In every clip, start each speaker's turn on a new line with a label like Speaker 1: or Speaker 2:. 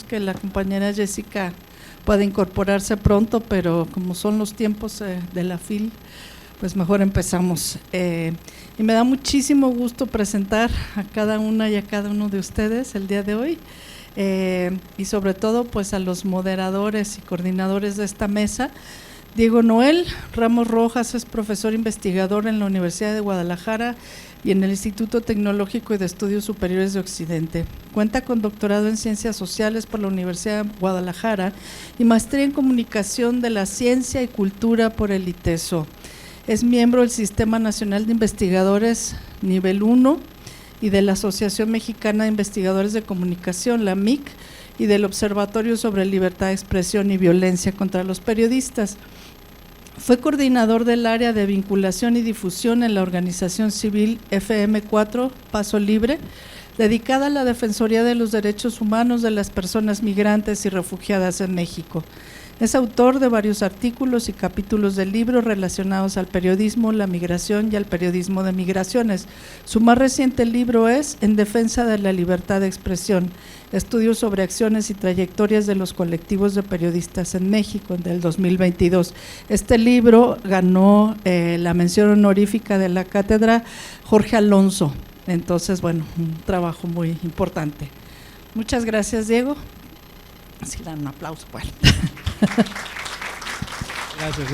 Speaker 1: Que la compañera Jessica pueda incorporarse pronto, pero como son los tiempos de la FIL, pues mejor empezamos. Y me da muchísimo gusto presentar a cada una y a cada uno de ustedes el día de hoy, y sobre todo pues a los moderadores y coordinadores de esta mesa. Diego Noel Ramos Rojas es profesor investigador en la Universidad de Guadalajara y en el Instituto Tecnológico y de Estudios Superiores de Occidente. Cuenta con doctorado en Ciencias Sociales por la Universidad de Guadalajara y maestría en Comunicación de la Ciencia y Cultura por el ITESO. Es miembro del Sistema Nacional de Investigadores Nivel 1 y de la Asociación Mexicana de Investigadores de Comunicación, la MIC, y del Observatorio sobre Libertad de Expresión y Violencia contra los Periodistas. Fue coordinador del área de vinculación y difusión en la organización civil FM4 Paso Libre, dedicada a la defensoría de los derechos humanos de las personas migrantes y refugiadas en México. Es autor de varios artículos y capítulos de libros relacionados al periodismo, la migración y al periodismo de migraciones. Su más reciente libro es En defensa de la libertad de expresión, estudios sobre acciones y trayectorias de los colectivos de periodistas en México, del 2022. Este libro ganó la mención honorífica de la cátedra Jorge Alonso. Entonces, bueno, un trabajo muy importante. Muchas gracias, Diego. Sí, dan un aplauso, bueno.
Speaker 2: Gracias.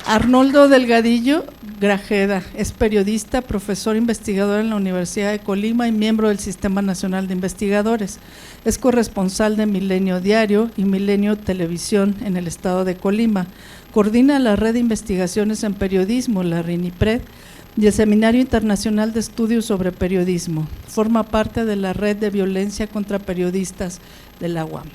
Speaker 1: Arnoldo Delgadillo Grajeda es periodista, profesor investigador en la Universidad de Colima y miembro del Sistema Nacional de Investigadores. Es corresponsal de Milenio Diario y Milenio Televisión en el estado de Colima. Coordina la Red de Investigaciones en Periodismo, la RINIPRED, y el Seminario Internacional de Estudios sobre Periodismo. Forma parte de la Red de Violencia contra Periodistas de la UAM.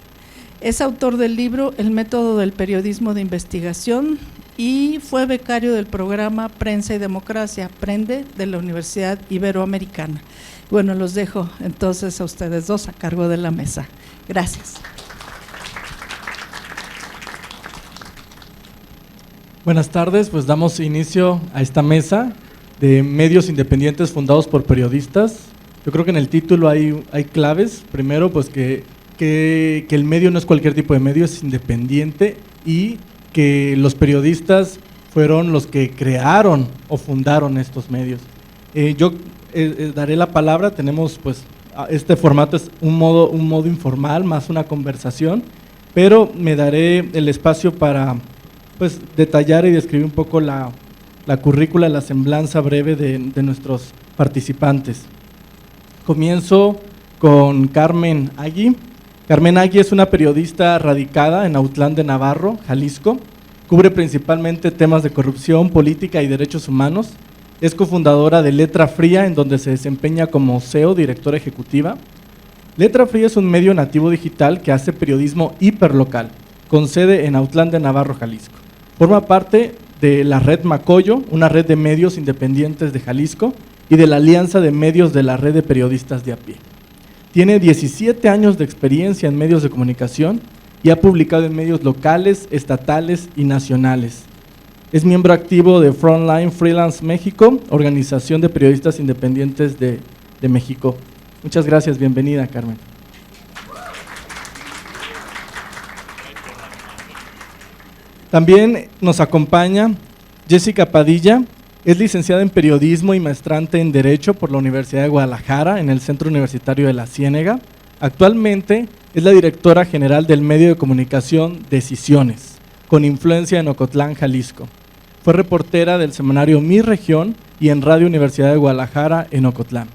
Speaker 1: Es autor del libro El método del periodismo de investigación y fue becario del programa Prensa y Democracia, PRENDE, de la Universidad Iberoamericana. Bueno, los dejo entonces a ustedes dos a cargo de la mesa. Gracias.
Speaker 2: Buenas tardes, pues damos inicio a esta mesa de medios independientes fundados por periodistas. Yo creo que en el título hay claves. Primero, pues que el medio no es cualquier tipo de medio, es independiente, y que los periodistas fueron los que crearon o fundaron estos medios. Yo daré la palabra. Tenemos pues este formato es un modo informal, más una conversación, pero me daré el espacio para pues detallar y describir un poco la currícula, la semblanza breve de nuestros participantes. Comienzo con Carmen Agui. Carmen Agui es una periodista radicada en Autlán de Navarro, Jalisco. Cubre principalmente temas de corrupción, política y derechos humanos. Es cofundadora de Letra Fría, en donde se desempeña como CEO, directora ejecutiva. Letra Fría es un medio nativo digital que hace periodismo hiperlocal, con sede en Autlán de Navarro, Jalisco. Forma parte de la Red Macoyo, una red de medios independientes de Jalisco, y de la Alianza de Medios de la Red de Periodistas de a pie. Tiene 17 años de experiencia en medios de comunicación y ha publicado en medios locales, estatales y nacionales. Es miembro activo de Frontline Freelance México, organización de periodistas independientes de México. Muchas gracias, bienvenida, Carmen. También nos acompaña Jessica Padilla. Es licenciada en Periodismo y maestrante en Derecho por la Universidad de Guadalajara en el Centro Universitario de la Ciénega. Actualmente es la directora general del medio de comunicación Decisiones, con influencia en Ocotlán, Jalisco. Fue reportera del semanario Mi Región y en Radio Universidad de Guadalajara en Ocotlán.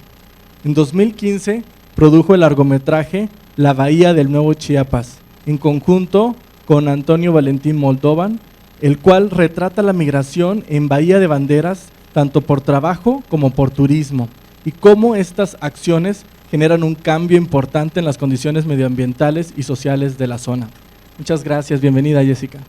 Speaker 2: En 2015 produjo el largometraje La Bahía del Nuevo Chiapas, en conjunto con Antonio Valentín Moldovan, el cual retrata la migración en Bahía de Banderas, tanto por trabajo como por turismo, y cómo estas acciones generan un cambio importante en las condiciones medioambientales y sociales de la zona. Muchas gracias, bienvenida, Jessica.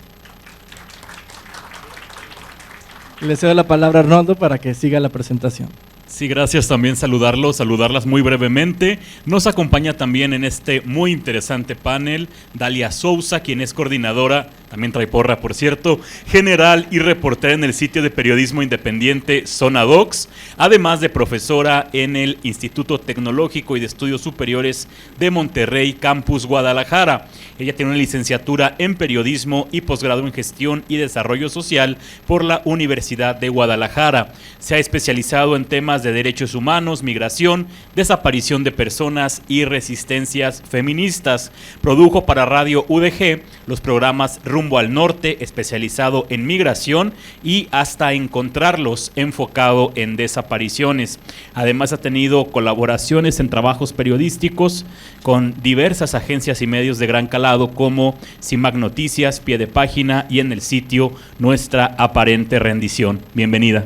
Speaker 2: Le cedo la palabra a Arnoldo para que siga la presentación.
Speaker 3: Sí, gracias, también saludarlas muy brevemente. Nos acompaña también en este muy interesante panel Dalia Sousa, quien es coordinadora, también trae porra por cierto, general y reportera en el sitio de periodismo independiente Zona Docs, además de profesora en el Instituto Tecnológico y de Estudios Superiores de Monterrey, Campus Guadalajara. Ella tiene una licenciatura en periodismo y posgrado en gestión y desarrollo social por la Universidad de Guadalajara. Se ha especializado en temas de derechos humanos, migración, desaparición de personas y resistencias feministas. Produjo para Radio UDG los programas Rumbo al Norte, especializado en migración, y Hasta Encontrarlos, enfocado en desapariciones. Además ha tenido colaboraciones en trabajos periodísticos con diversas agencias y medios de gran calado como CIMAC Noticias, Pie de Página y en el sitio Nuestra Aparente Rendición. Bienvenida.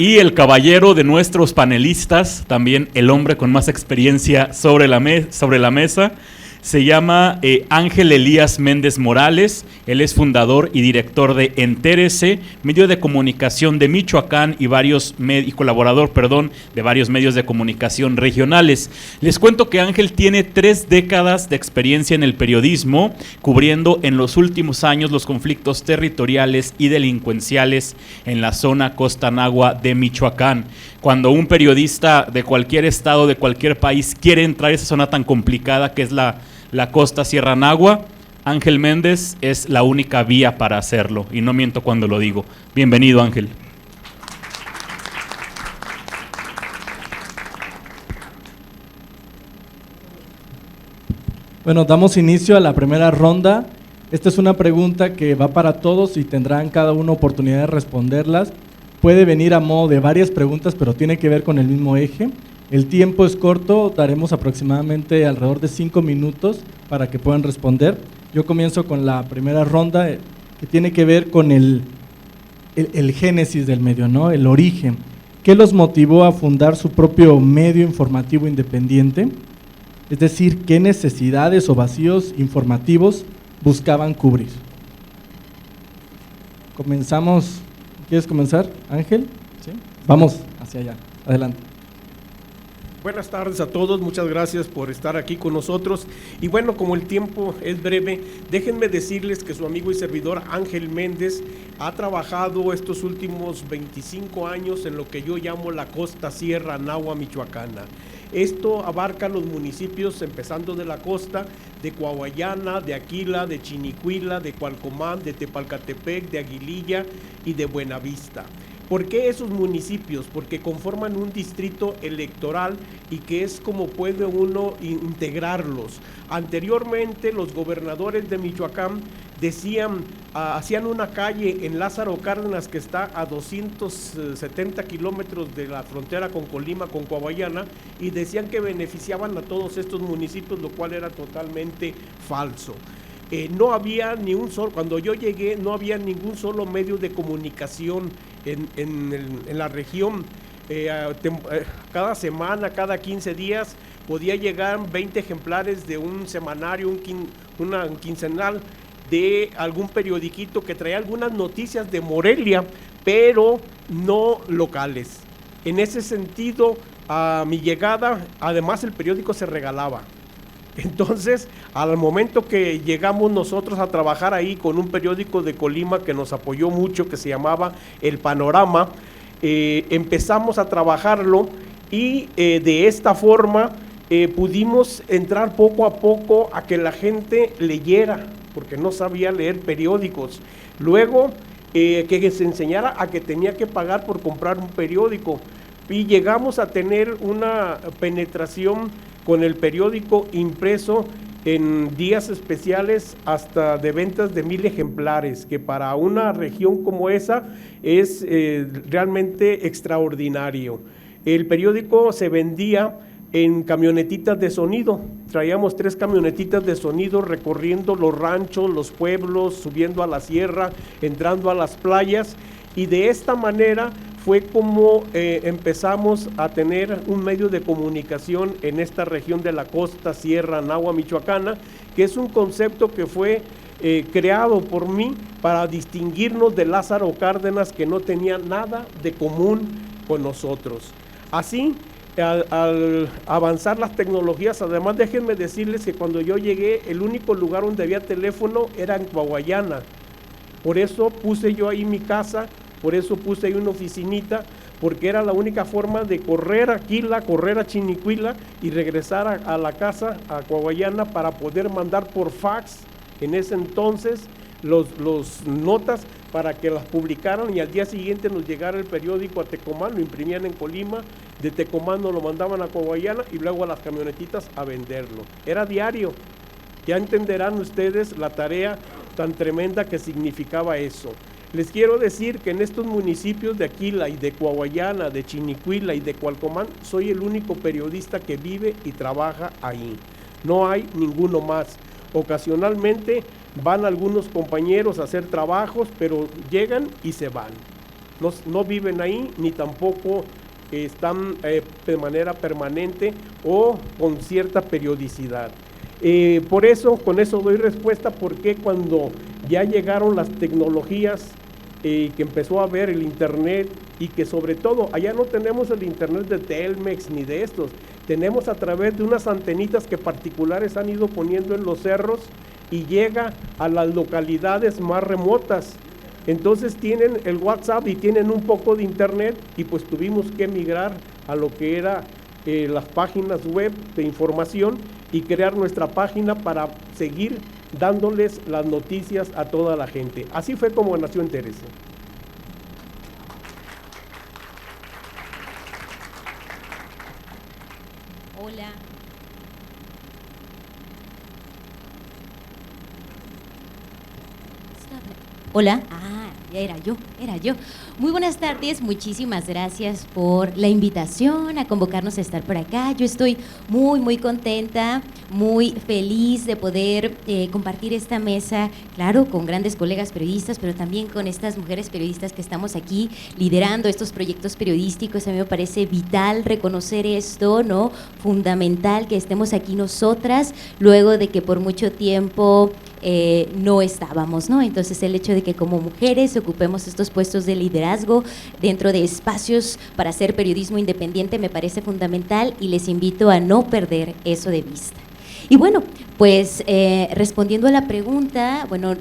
Speaker 3: Y el caballero de nuestros panelistas, también el hombre con más experiencia sobre la mesa, se llama Ángel Elías Méndez Morales. Él es fundador y director de Entérese, medio de comunicación de Michoacán y colaborador de varios medios de comunicación regionales. Les cuento que Ángel tiene 3 décadas de experiencia en el periodismo, cubriendo en los últimos años los conflictos territoriales y delincuenciales en la zona Costa Nahua de Michoacán. Cuando un periodista de cualquier estado, de cualquier país, quiere entrar a esa zona tan complicada que es la Costa Sierra Nahua, Ángel Méndez es la única vía para hacerlo, y no miento cuando lo digo. Bienvenido, Ángel.
Speaker 2: Bueno, damos inicio a la primera ronda. Esta es una pregunta que va para todos y tendrán cada uno oportunidad de responderlas. Puede venir a modo de varias preguntas, pero tiene que ver con el mismo eje. El tiempo es corto, daremos aproximadamente alrededor de 5 minutos para que puedan responder. Yo comienzo con la primera ronda, que tiene que ver con el génesis del medio, ¿no? El origen. ¿Qué los motivó a fundar su propio medio informativo independiente? Es decir, ¿qué necesidades o vacíos informativos buscaban cubrir? Comenzamos. ¿Quieres comenzar, Ángel? ¿Sí? Vamos hacia allá. Adelante.
Speaker 4: Buenas tardes a todos, muchas gracias por estar aquí con nosotros. Y bueno, como el tiempo es breve, déjenme decirles que su amigo y servidor Ángel Méndez ha trabajado estos últimos 25 años en lo que yo llamo la Costa Sierra Nahua Michoacana. Esto abarca los municipios, empezando de la costa, de Coahuayana, de Aquila, de Chinicuila, de Cualcomán, de Tepalcatepec, de Aguililla y de Buenavista. ¿Por qué esos municipios? Porque conforman un distrito electoral y que es como puede uno integrarlos. Anteriormente los gobernadores de Michoacán hacían una calle en Lázaro Cárdenas que está a 270 kilómetros de la frontera con Colima, con Coahuayana, y decían que beneficiaban a todos estos municipios, lo cual era totalmente falso. No había ni un solo, cuando yo llegué, no había ningún solo medio de comunicación en la región. Cada semana, cada 15 días, podía llegar 20 ejemplares de un semanario, un quincenal, de algún periodiquito que traía algunas noticias de Morelia, pero no locales. En ese sentido, a mi llegada, además el periódico se regalaba. Entonces, al momento que llegamos nosotros a trabajar ahí con un periódico de Colima que nos apoyó mucho, que se llamaba El Panorama, empezamos a trabajarlo y de esta forma pudimos entrar poco a poco a que la gente leyera, porque no sabía leer periódicos. Luego, que se enseñara a que tenía que pagar por comprar un periódico. Y llegamos a tener una penetración con el periódico impreso en días especiales hasta de ventas de 1,000 ejemplares, que para una región como esa es realmente extraordinario. El periódico se vendía en camionetitas de sonido. Traíamos 3 camionetitas de sonido recorriendo los ranchos, los pueblos, subiendo a la sierra, entrando a las playas, y de esta manera fue como empezamos a tener un medio de comunicación en esta región de la Costa Sierra Nahua Michoacana, que es un concepto que fue creado por mí para distinguirnos de Lázaro Cárdenas, que no tenía nada de común con nosotros. Así, al avanzar las tecnologías, además déjenme decirles que cuando yo llegué, el único lugar donde había teléfono era en Coahuayana. Por eso puse yo ahí mi casa, por eso puse ahí una oficinita, porque era la única forma de correr a Aquila, correr a Chinicuila y regresar a la casa, a Coahuayana, para poder mandar por fax en ese entonces los notas para que las publicaran, y al día siguiente nos llegara el periódico a Tecomán, lo imprimían en Colima, de Tecomán nos lo mandaban a Coahuayana y luego a las camionetitas a venderlo. Era diario. Ya entenderán ustedes la tarea tan tremenda que significaba eso. Les quiero decir que en estos municipios de Aquila y de Coahuayana, de Chinicuila y de Cualcomán, soy el único periodista que vive y trabaja ahí. No hay ninguno más. Ocasionalmente van algunos compañeros a hacer trabajos, pero llegan y se van. No viven ahí, ni tampoco están de manera permanente o con cierta periodicidad. Por eso, con eso doy respuesta, porque cuando ya llegaron las tecnologías, que empezó a haber el internet, y que sobre todo allá no tenemos el internet de Telmex ni de estos, tenemos a través de unas antenitas que particulares han ido poniendo en los cerros y llega a las localidades más remotas. Entonces tienen el WhatsApp y tienen un poco de internet, y pues tuvimos que migrar a lo que era las páginas web de información y crear nuestra página para seguir dándoles las noticias a toda la gente. Así fue como nació Entérese.
Speaker 5: Hola. Hola. Ya era yo. Muy buenas tardes, muchísimas gracias por la invitación a convocarnos a estar por acá. Yo estoy muy contenta, muy feliz de poder compartir esta mesa, claro, con grandes colegas periodistas, pero también con estas mujeres periodistas que estamos aquí liderando estos proyectos periodísticos. A mí me parece vital reconocer esto, ¿no? Fundamental que estemos aquí nosotras, luego de que por mucho tiempo no estábamos, ¿no? Entonces el hecho de que como mujeres ocupemos estos puestos de liderazgo dentro de espacios para hacer periodismo independiente me parece fundamental, y les invito a no perder eso de vista. Y bueno, pues respondiendo a la pregunta, bueno,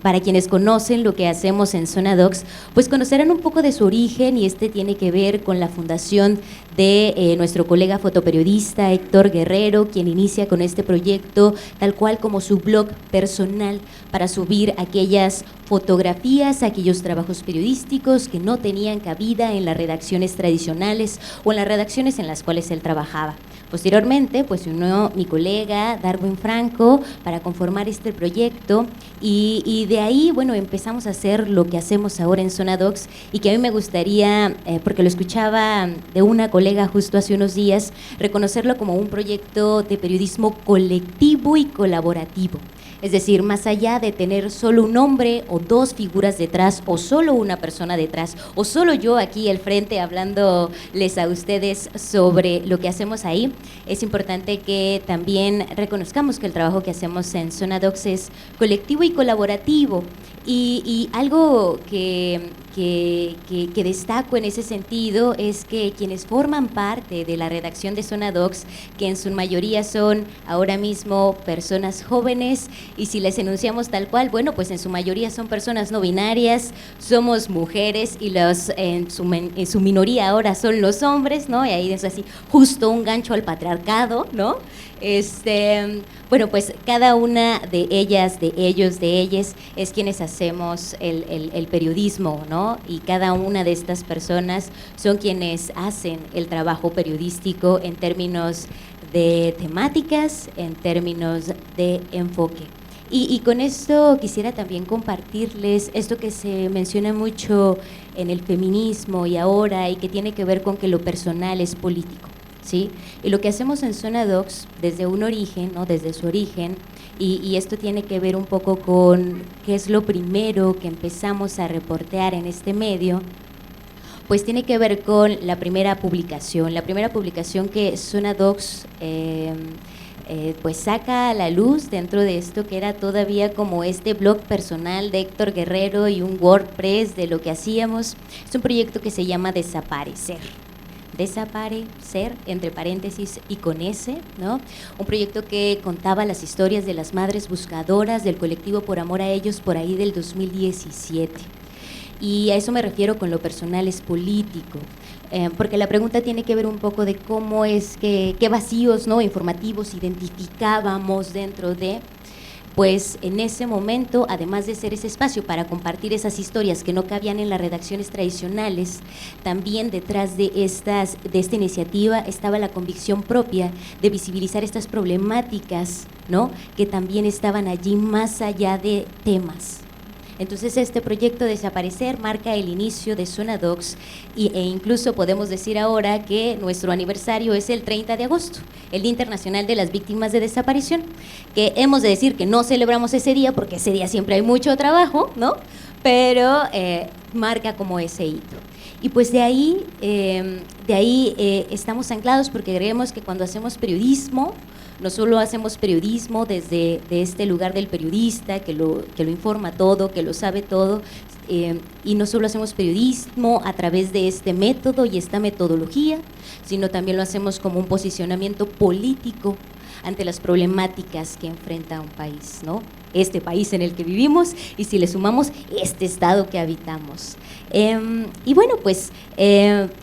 Speaker 5: para quienes conocen lo que hacemos en Zona Docs, pues conocerán un poco de su origen, y este tiene que ver con la fundación de nuestro colega fotoperiodista Héctor Guerrero, quien inicia con este proyecto tal cual como su blog personal para subir aquellas fotografías, aquellos trabajos periodísticos que no tenían cabida en las redacciones tradicionales o en las redacciones en las cuales él trabajaba. Posteriormente, pues se unió mi colega Darwin Franco para conformar este proyecto, y de ahí, bueno, empezamos a hacer lo que hacemos ahora en Zona Docs, y que a mí me gustaría, porque lo escuchaba de una colega justo hace unos días, reconocerlo como un proyecto de periodismo colectivo y colaborativo. Es decir, más allá de tener solo un hombre o dos figuras detrás, o solo una persona detrás, o solo yo aquí al frente hablándoles a ustedes sobre lo que hacemos ahí, es importante que también reconozcamos que el trabajo que hacemos en Zona Docs es colectivo y colaborativo. Y algo que destaco en ese sentido es que quienes forman parte de la redacción de Zona Docs, que en su mayoría son ahora mismo personas jóvenes, y si les enunciamos tal cual, bueno, pues en su mayoría son personas no binarias, somos mujeres, y en su minoría ahora son los hombres, ¿no? Y ahí es así, justo un gancho al patriarcado, ¿no? Bueno, pues cada una de ellas, de ellos, de ellas, es quienes hacemos el periodismo, ¿no? Y cada una de estas personas son quienes hacen el trabajo periodístico en términos de temáticas, en términos de enfoque. Y con esto quisiera también compartirles esto que se menciona mucho en el feminismo y ahora, y que tiene que ver con que lo personal es político, ¿sí? Y lo que hacemos en Zona Docs desde un origen, ¿no? Desde su origen, y esto tiene que ver un poco con qué es lo primero que empezamos a reportear en este medio, pues tiene que ver con la primera publicación que Zona Docs pues saca a la luz dentro de esto que era todavía como este blog personal de Héctor Guerrero y un WordPress de lo que hacíamos. Es un proyecto que se llama Desaparecer. Desaparecer, entre paréntesis y con S, ¿no? Un proyecto que contaba las historias de las madres buscadoras del colectivo Por Amor a Ellos por ahí del 2017. Y a eso me refiero con lo personal, es político. Porque la pregunta tiene que ver un poco de cómo es que, qué vacíos, ¿no?, informativos identificábamos dentro de, pues en ese momento, además de ser ese espacio para compartir esas historias que no cabían en las redacciones tradicionales, también detrás de esta iniciativa estaba la convicción propia de visibilizar estas problemáticas, ¿no?, que también estaban allí más allá de temas. Entonces este proyecto Desaparecer marca el inicio de Zona Docs e incluso podemos decir ahora que nuestro aniversario es el 30 de agosto, el Día Internacional de las Víctimas de Desaparición, que hemos de decir que no celebramos ese día porque ese día siempre hay mucho trabajo, ¿no? Pero marca como ese hito. Y pues de ahí estamos anclados porque creemos que cuando hacemos periodismo, no solo hacemos periodismo desde este lugar del periodista que lo informa todo, que lo sabe todo, y no solo hacemos periodismo a través de este método y esta metodología, sino también lo hacemos como un posicionamiento político ante las problemáticas que enfrenta un país, ¿no? Este país en el que vivimos y si le sumamos este estado que habitamos. Y bueno, pues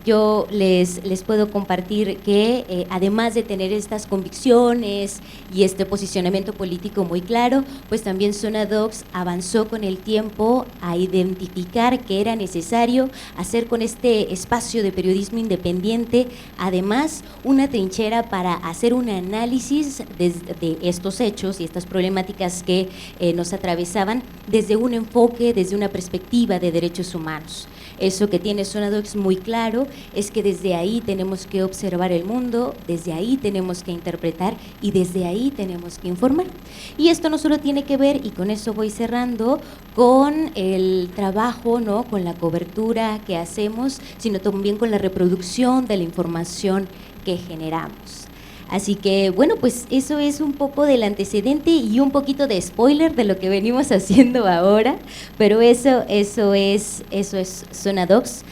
Speaker 5: yo les puedo compartir que además de tener estas convicciones y este posicionamiento político muy claro, pues también Zona Docs avanzó con el tiempo a identificar que era necesario hacer con este espacio de periodismo independiente, además una trinchera para hacer un análisis de estos hechos y estas problemáticas que nos atravesaban desde un enfoque, desde una perspectiva de derechos humanos. Eso que tiene Zona Docs muy claro es que desde ahí tenemos que observar el mundo, desde ahí tenemos que interpretar y desde ahí tenemos que informar. Y esto no solo tiene que ver, y con eso voy cerrando, con el trabajo, ¿no?, con la cobertura que hacemos, sino también con la reproducción de la información que generamos. Así que, bueno, pues eso es un poco del antecedente y un poquito de spoiler de lo que venimos haciendo ahora, pero eso es Zona Docs.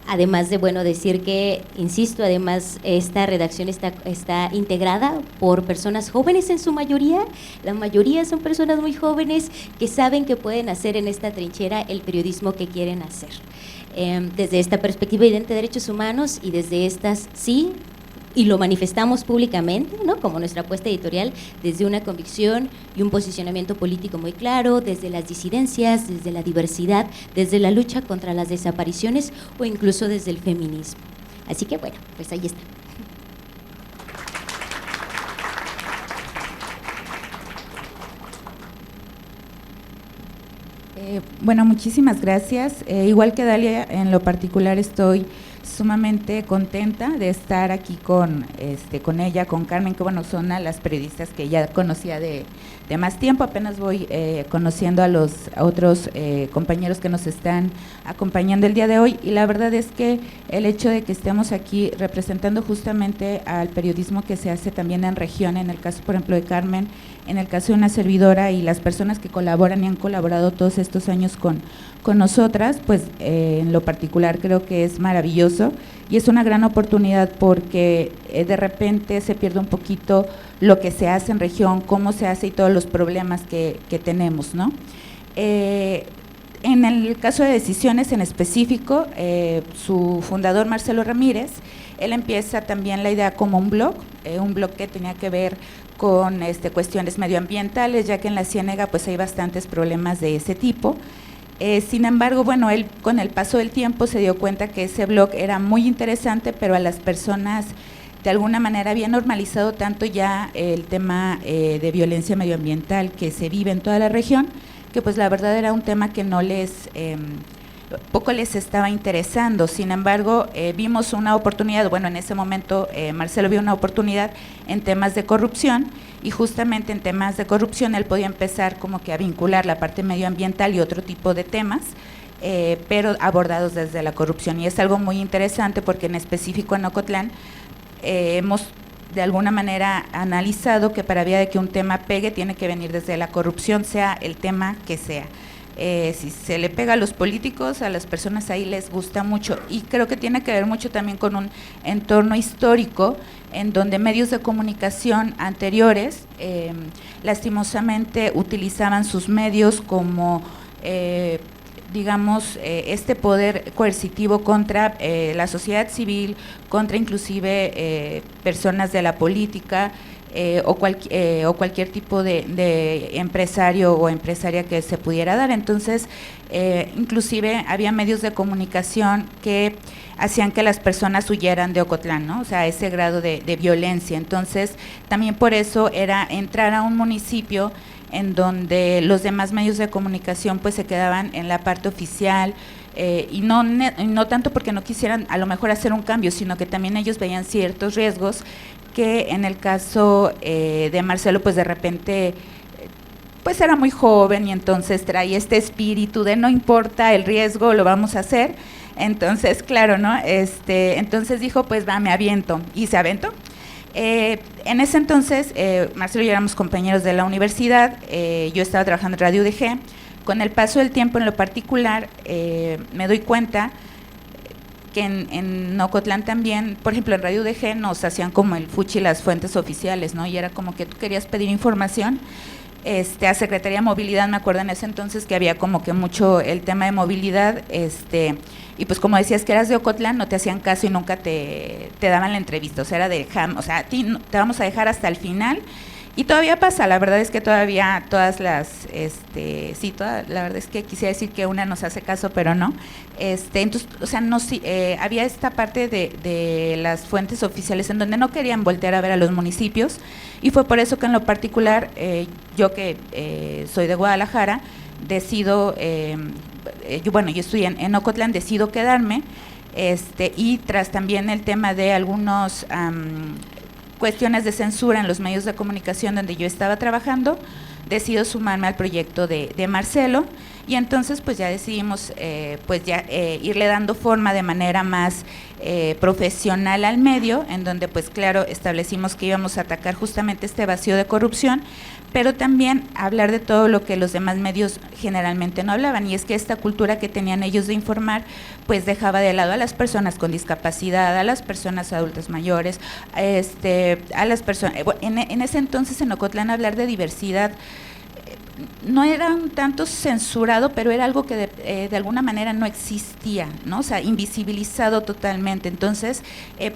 Speaker 5: Además de, bueno, decir que, insisto, además esta redacción está integrada por personas jóvenes en su mayoría. La mayoría son personas muy jóvenes que saben que pueden hacer en esta trinchera el periodismo que quieren hacer. Desde esta perspectiva de derechos humanos y desde estas, sí, y lo manifestamos públicamente, ¿no?, como nuestra apuesta editorial, desde una convicción y un posicionamiento político muy claro, desde las disidencias, desde la diversidad, desde la lucha contra las desapariciones o incluso desde el feminismo. Así que bueno, pues ahí está.
Speaker 6: Bueno, muchísimas gracias. Igual que Dalia, en lo particular estoy sumamente contenta de estar aquí con ella, con Carmen, que bueno, son a las periodistas que ya conocía de más tiempo. Apenas voy conociendo a los otros compañeros que nos están acompañando el día de hoy, y la verdad es que el hecho de que estemos aquí representando justamente al periodismo que se hace también en región, en el caso, por ejemplo, de Carmen, en el caso de una servidora y las personas que colaboran y han colaborado todos estos años con nosotras, pues en lo particular creo que es maravilloso y es una gran oportunidad porque de repente se pierde un poquito lo que se hace en región, cómo se hace y todos los problemas que tenemos, ¿no? En el caso de Decisiones en específico, su fundador Marcelo Ramírez, él empieza también la idea como un blog que tenía que ver con cuestiones medioambientales, ya que en la Ciénega pues hay bastantes problemas de ese tipo. Sin embargo, bueno, él con el paso del tiempo se dio cuenta que ese blog era muy interesante, pero a las personas de alguna manera había normalizado tanto ya el tema de violencia medioambiental que se vive en toda la región, que pues la verdad era un tema que no poco les estaba interesando. Sin embargo, vimos una oportunidad, bueno, en ese momento Marcelo vio una oportunidad en temas de corrupción, y justamente en temas de corrupción él podía empezar como que a vincular la parte medioambiental y otro tipo de temas, pero abordados desde la corrupción, y es algo muy interesante porque en específico en Ocotlán hemos de alguna manera analizado que para vía de que un tema pegue tiene que venir desde la corrupción, sea el tema que sea. Si se le pega a los políticos, a las personas ahí les gusta mucho, y creo que tiene que ver mucho también con un entorno histórico en donde medios de comunicación anteriores lastimosamente utilizaban sus medios como digamos, este poder coercitivo contra la sociedad civil, contra inclusive personas de la política, o cualquier tipo de empresario o empresaria que se pudiera dar. Entonces, inclusive había medios de comunicación que hacían que las personas huyeran de Ocotlán, ¿no? O sea, ese grado de violencia. Entonces, también por eso era entrar a un municipio en donde los demás medios de comunicación pues se quedaban en la parte oficial, y no tanto porque no quisieran a lo mejor hacer un cambio, sino que también ellos veían ciertos riesgos que en el caso de Marcelo pues de repente pues era muy joven y entonces traía este espíritu de no importa el riesgo, lo vamos a hacer. Entonces, claro, ¿no? Entonces dijo, pues va, me aviento, y se aventó. En ese entonces, Marcelo y yo éramos compañeros de la universidad, yo estaba trabajando en Radio UDG. Con el paso del tiempo, en lo particular, me doy cuenta que en Ocotlán también, por ejemplo, en Radio UDG nos hacían como el fuchi las fuentes oficiales, ¿no? Y era como que tú querías pedir información, a Secretaría de Movilidad, me acuerdo en ese entonces que había como que mucho el tema de movilidad, y pues como decías que eras de Ocotlán, no te hacían caso y nunca te daban la entrevista, o sea, era de o sea, a ti te vamos a dejar hasta el final. Y todavía pasa, la verdad es que todavía todas las, la verdad es que quisiera decir que una nos hace caso, pero no. Entonces, o sea, no, había esta parte de las fuentes oficiales en donde no querían voltear a ver a los municipios, y fue por eso que en lo particular, yo que soy de Guadalajara, decido, yo estudié en Ocotlán, decido quedarme, y tras también el tema de algunos cuestiones de censura en los medios de comunicación donde yo estaba trabajando, decido sumarme al proyecto de Marcelo, y entonces pues ya decidimos irle dando forma de manera más profesional al medio, en donde pues claro, establecimos que íbamos a atacar justamente este vacío de corrupción, pero también hablar de todo lo que los demás medios generalmente no hablaban, y es que esta cultura que tenían ellos de informar, pues dejaba de lado a las personas con discapacidad, a las personas adultas mayores, a las personas, en ese entonces en Ocotlán hablar de diversidad no era un tanto censurado, pero era algo que de alguna manera no existía, ¿no? O sea, invisibilizado totalmente. Entonces,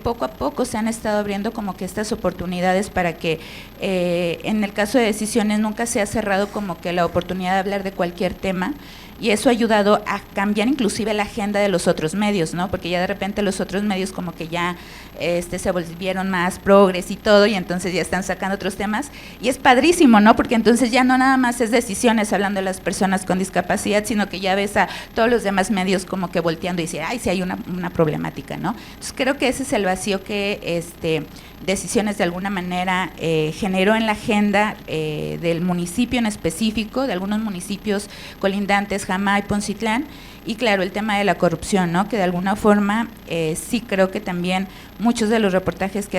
Speaker 6: poco a poco se han estado abriendo como que estas oportunidades para que en el caso de decisiones nunca se ha cerrado como que la oportunidad de hablar de cualquier tema, y eso ha ayudado a cambiar inclusive la agenda de los otros medios, ¿no? Porque ya de repente los otros medios como que ya se volvieron más progres y todo, y entonces ya están sacando otros temas, y es padrísimo, ¿no? Porque entonces ya no nada más es decisiones hablando de las personas con discapacidad, sino que ya ves a todos los demás medios como que volteando y dicen, ay, sí hay una problemática, ¿no? Entonces creo que ese es el vacío que Decisiones de alguna manera generó en la agenda del municipio en específico, de algunos municipios colindantes, Jamay, Poncitlán, y claro, el tema de la corrupción, ¿no? Que de alguna forma sí creo que también muchos de los reportajes que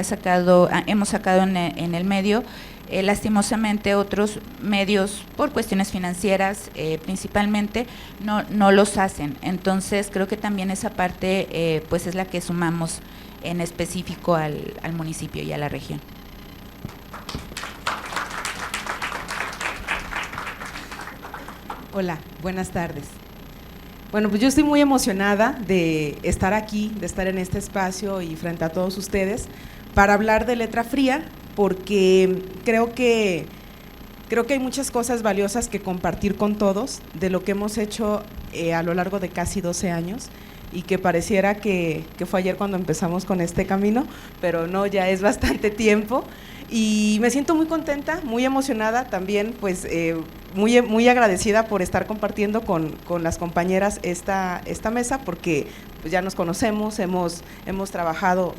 Speaker 6: hemos sacado en el medio, lastimosamente otros medios por cuestiones financieras principalmente no los hacen. Entonces creo que también esa parte pues es la que sumamos en específico al municipio y a la región.
Speaker 7: Hola, buenas tardes. Bueno, pues yo estoy muy emocionada de estar aquí, de estar en este espacio y frente a todos ustedes para hablar de Letra Fría, porque creo que hay muchas cosas valiosas que compartir con todos de lo que hemos hecho a lo largo de casi 12 años, y que pareciera que fue ayer cuando empezamos con este camino, pero no, ya es bastante tiempo, y me siento muy contenta, muy emocionada también, pues muy agradecida por estar compartiendo con las compañeras esta mesa, porque pues ya nos conocemos, hemos trabajado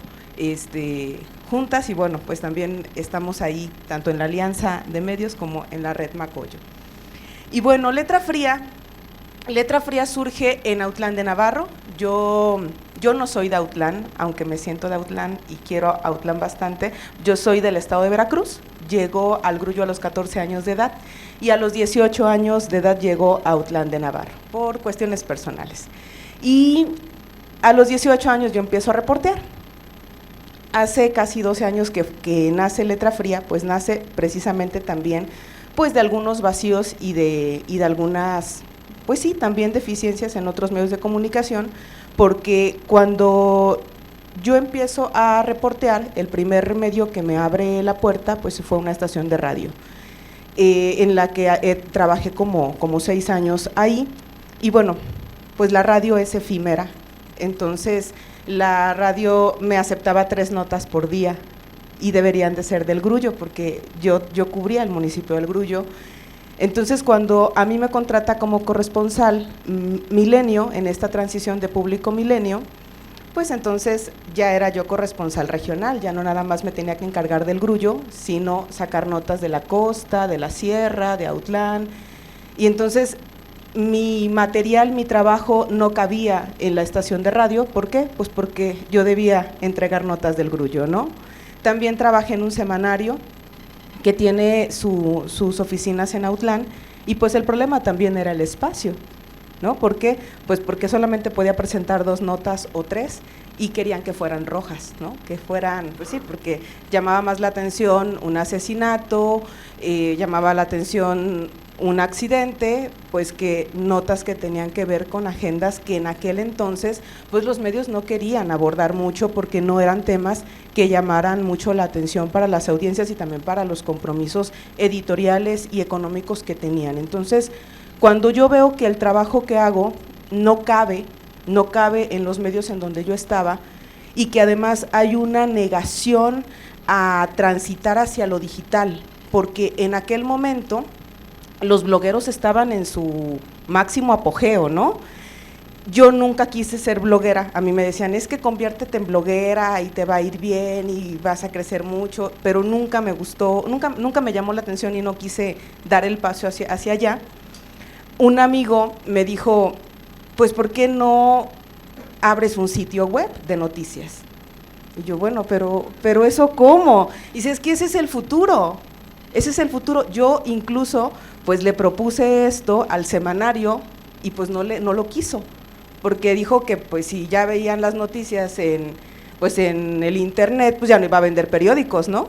Speaker 7: juntas, y bueno, pues también estamos ahí tanto en la Alianza de Medios como en la Red Macoyo. Y bueno, Letra Fría Letra Fría surge en Autlán de Navarro. Yo no soy de Autlán, aunque me siento de Autlán y quiero Autlán bastante. Yo soy del estado de Veracruz. Llegó al Grullo a los 14 años de edad y a los 18 años de edad llegó a Autlán de Navarro por cuestiones personales. Y a los 18 años yo empiezo a reportear. Hace casi 12 años que nace Letra Fría, pues nace precisamente también pues de algunos vacíos y de algunas, pues sí, también deficiencias en otros medios de comunicación, porque cuando yo empiezo a reportear, el primer medio que me abre la puerta pues fue una estación de radio, en la que trabajé como 6 años ahí, y bueno, pues la radio es efímera, entonces la radio me aceptaba 3 notas por día y deberían de ser del Grullo, porque yo cubría el municipio del Grullo. Entonces, cuando a mí me contrata como corresponsal Milenio, en esta transición de Público Milenio, pues entonces ya era yo corresponsal regional, ya no nada más me tenía que encargar del Grullo, sino sacar notas de la costa, de la sierra, de Autlán, y entonces mi material, mi trabajo no cabía en la estación de radio. ¿Por qué? Pues porque yo debía entregar notas del Grullo, ¿no? También trabajé en un semanario que tiene sus oficinas en Autlán, y pues el problema también era el espacio, ¿no? ¿Por qué? Pues porque solamente podía presentar 2 notas o 3 y querían que fueran rojas, ¿no? Que fueran, pues sí, porque llamaba más la atención un asesinato, llamaba la atención un accidente, pues que notas que tenían que ver con agendas que en aquel entonces pues los medios no querían abordar mucho, porque no eran temas que llamaran mucho la atención para las audiencias y también para los compromisos editoriales y económicos que tenían. Entonces, cuando yo veo que el trabajo que hago no cabe en los medios en donde yo estaba, y que además hay una negación a transitar hacia lo digital, porque en aquel momento los blogueros estaban en su máximo apogeo, ¿no? Yo nunca quise ser bloguera, a mí me decían, es que conviértete en bloguera y te va a ir bien y vas a crecer mucho, pero nunca me gustó, nunca me llamó la atención y no quise dar el paso hacia allá. Un amigo me dijo, pues ¿por qué no abres un sitio web de noticias? Y yo, bueno, pero ¿eso cómo? Y dice, es que ese es el futuro. Yo incluso pues le propuse esto al semanario y pues no lo quiso, porque dijo que pues si ya veían las noticias en el internet, pues ya no iba a vender periódicos, ¿no?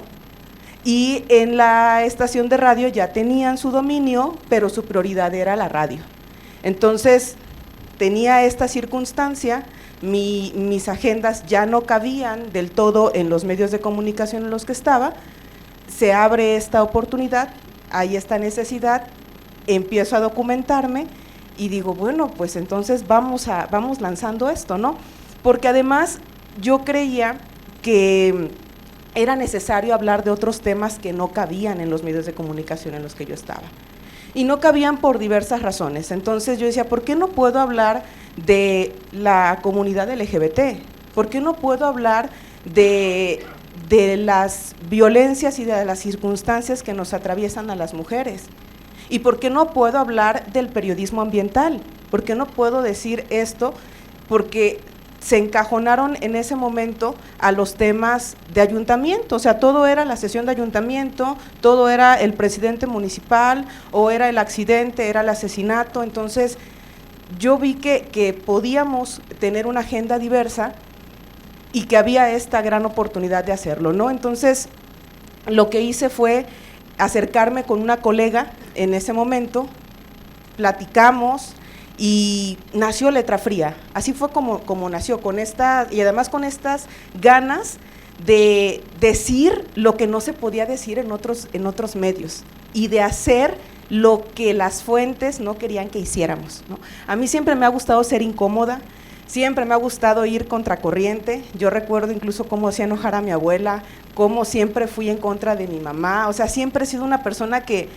Speaker 7: Y en la estación de radio ya tenían su dominio, pero su prioridad era la radio. Entonces tenía esta circunstancia, mis agendas ya no cabían del todo en los medios de comunicación en los que estaba. Se abre esta oportunidad, hay esta necesidad, empiezo a documentarme y digo, bueno, pues entonces vamos lanzando esto, ¿no? Porque además yo creía que era necesario hablar de otros temas que no cabían en los medios de comunicación en los que yo estaba. Y no cabían por diversas razones. Entonces yo decía, ¿por qué no puedo hablar de la comunidad LGBT? ¿Por qué no puedo hablar de las violencias y de las circunstancias que nos atraviesan a las mujeres? ¿Y por qué no puedo hablar del periodismo ambiental? ¿Por qué no puedo decir esto? Porque se encajonaron en ese momento a los temas de ayuntamiento, o sea, todo era la sesión de ayuntamiento, todo era el presidente municipal, o era el accidente, era el asesinato. Entonces yo vi que podíamos tener una agenda diversa y que había esta gran oportunidad de hacerlo, ¿no? Entonces lo que hice fue acercarme con una colega en ese momento, platicamos y nació Letra Fría. Así fue como nació, y además con estas ganas de decir lo que no se podía decir en otros medios y de hacer lo que las fuentes no querían que hiciéramos, ¿no? A mí siempre me ha gustado ser incómoda, siempre me ha gustado ir contracorriente. Yo recuerdo incluso cómo hacía enojar a mi abuela, cómo siempre fui en contra de mi mamá. O sea, siempre he sido una persona que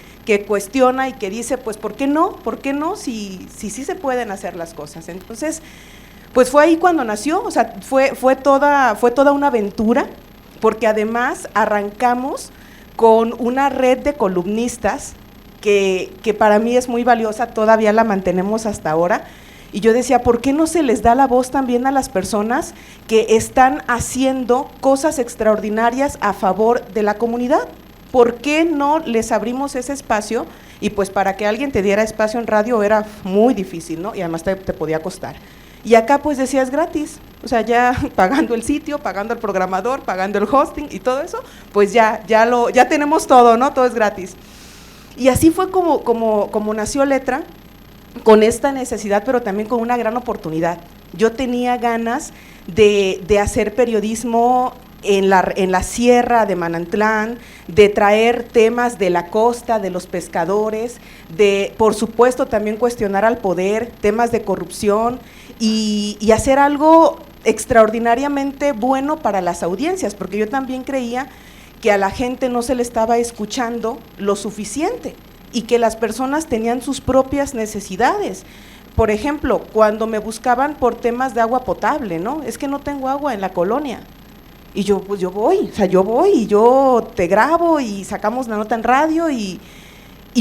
Speaker 7: cuestiona y que dice, pues, ¿por qué no? ¿Por qué no? Si sí se pueden hacer las cosas. Entonces, pues fue ahí cuando nació, o sea, fue toda una aventura, porque además arrancamos con una red de columnistas que para mí es muy valiosa, todavía la mantenemos hasta ahora. Y yo decía, ¿por qué no se les da la voz también a las personas que están haciendo cosas extraordinarias a favor de la comunidad? ¿Por qué no les abrimos ese espacio? Y pues para que alguien te diera espacio en radio era muy difícil, ¿no? Y además te podía costar. Y acá pues decías gratis, o sea, ya pagando el sitio, pagando el programador, pagando el hosting y todo eso, pues ya tenemos todo, ¿no? Todo es gratis. Y así fue como nació Letra, con esta necesidad, pero también con una gran oportunidad. Yo tenía ganas de hacer periodismo en la sierra de Manantlán, de traer temas de la costa, de los pescadores, de, por supuesto, también cuestionar al poder, temas de corrupción y hacer algo extraordinariamente bueno para las audiencias, porque yo también creía que a la gente no se le estaba escuchando lo suficiente y que las personas tenían sus propias necesidades. Por ejemplo, cuando me buscaban por temas de agua potable, ¿no? Es que no tengo agua en la colonia. Y yo, pues yo voy y yo te grabo y sacamos la nota en radio y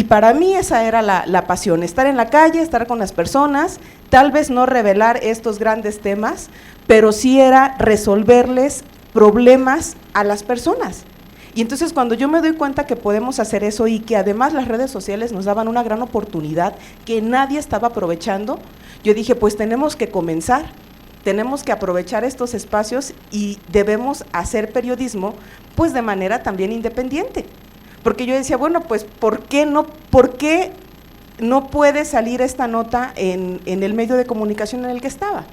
Speaker 7: para mí esa era la pasión, estar en la calle, estar con las personas, tal vez no revelar estos grandes temas, pero sí era resolverles problemas a las personas. Y entonces cuando yo me doy cuenta que podemos hacer eso y que además las redes sociales nos daban una gran oportunidad que nadie estaba aprovechando, yo dije, pues tenemos que comenzar, tenemos que aprovechar estos espacios y debemos hacer periodismo pues de manera también independiente. Porque yo decía, bueno, pues ¿por qué no puede salir esta nota en el medio de comunicación en el que estaba?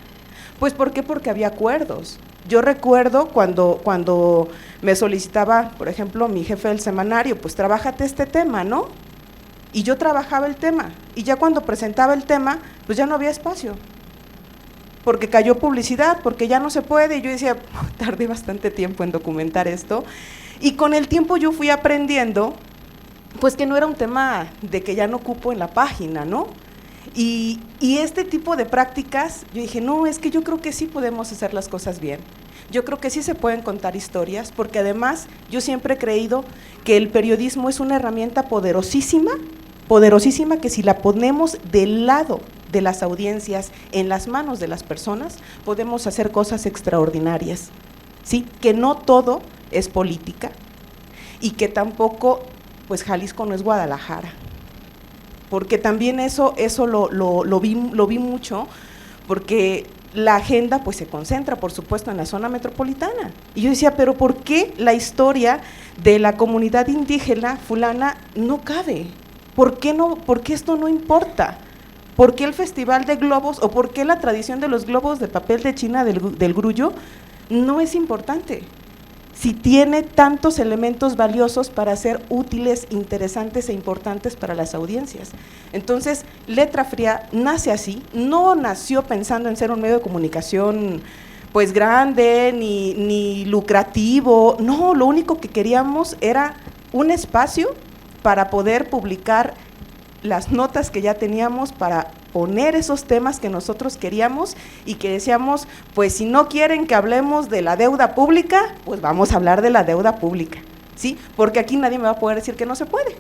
Speaker 7: Pues ¿por qué? Porque había acuerdos. Yo recuerdo cuando me solicitaba, por ejemplo, mi jefe del semanario, pues trabájate este tema, ¿no? Y yo trabajaba el tema, y ya cuando presentaba el tema, pues ya no había espacio, porque cayó publicidad, porque ya no se puede, y yo decía, tardé bastante tiempo en documentar esto, y con el tiempo yo fui aprendiendo, pues que no era un tema de que ya no cupo en la página, ¿no? Y este tipo de prácticas, yo dije, no, es que yo creo que sí podemos hacer las cosas bien. Yo creo que sí se pueden contar historias, porque además yo siempre he creído que el periodismo es una herramienta poderosísima, que si la ponemos del lado de las audiencias, en las manos de las personas, podemos hacer cosas extraordinarias, ¿sí? Que no todo es política y que tampoco, pues Jalisco no es Guadalajara. Porque también eso lo vi mucho, porque la agenda pues se concentra, por supuesto, en la zona metropolitana. Y yo decía, pero ¿por qué la historia de la comunidad indígena fulana no cabe? ¿Por qué esto no importa? ¿Por qué el Festival de Globos o por qué la tradición de los globos de papel de China del grullo no es importante? Si tiene tantos elementos valiosos para ser útiles, interesantes e importantes para las audiencias. Entonces, Letra Fría nace así, no nació pensando en ser un medio de comunicación pues grande, ni lucrativo, no, lo único que queríamos era un espacio para poder publicar las notas que ya teníamos, para poner esos temas que nosotros queríamos y que decíamos, pues si no quieren que hablemos de la deuda pública, pues vamos a hablar de la deuda pública, ¿sí? Porque aquí nadie me va a poder decir que no se puede,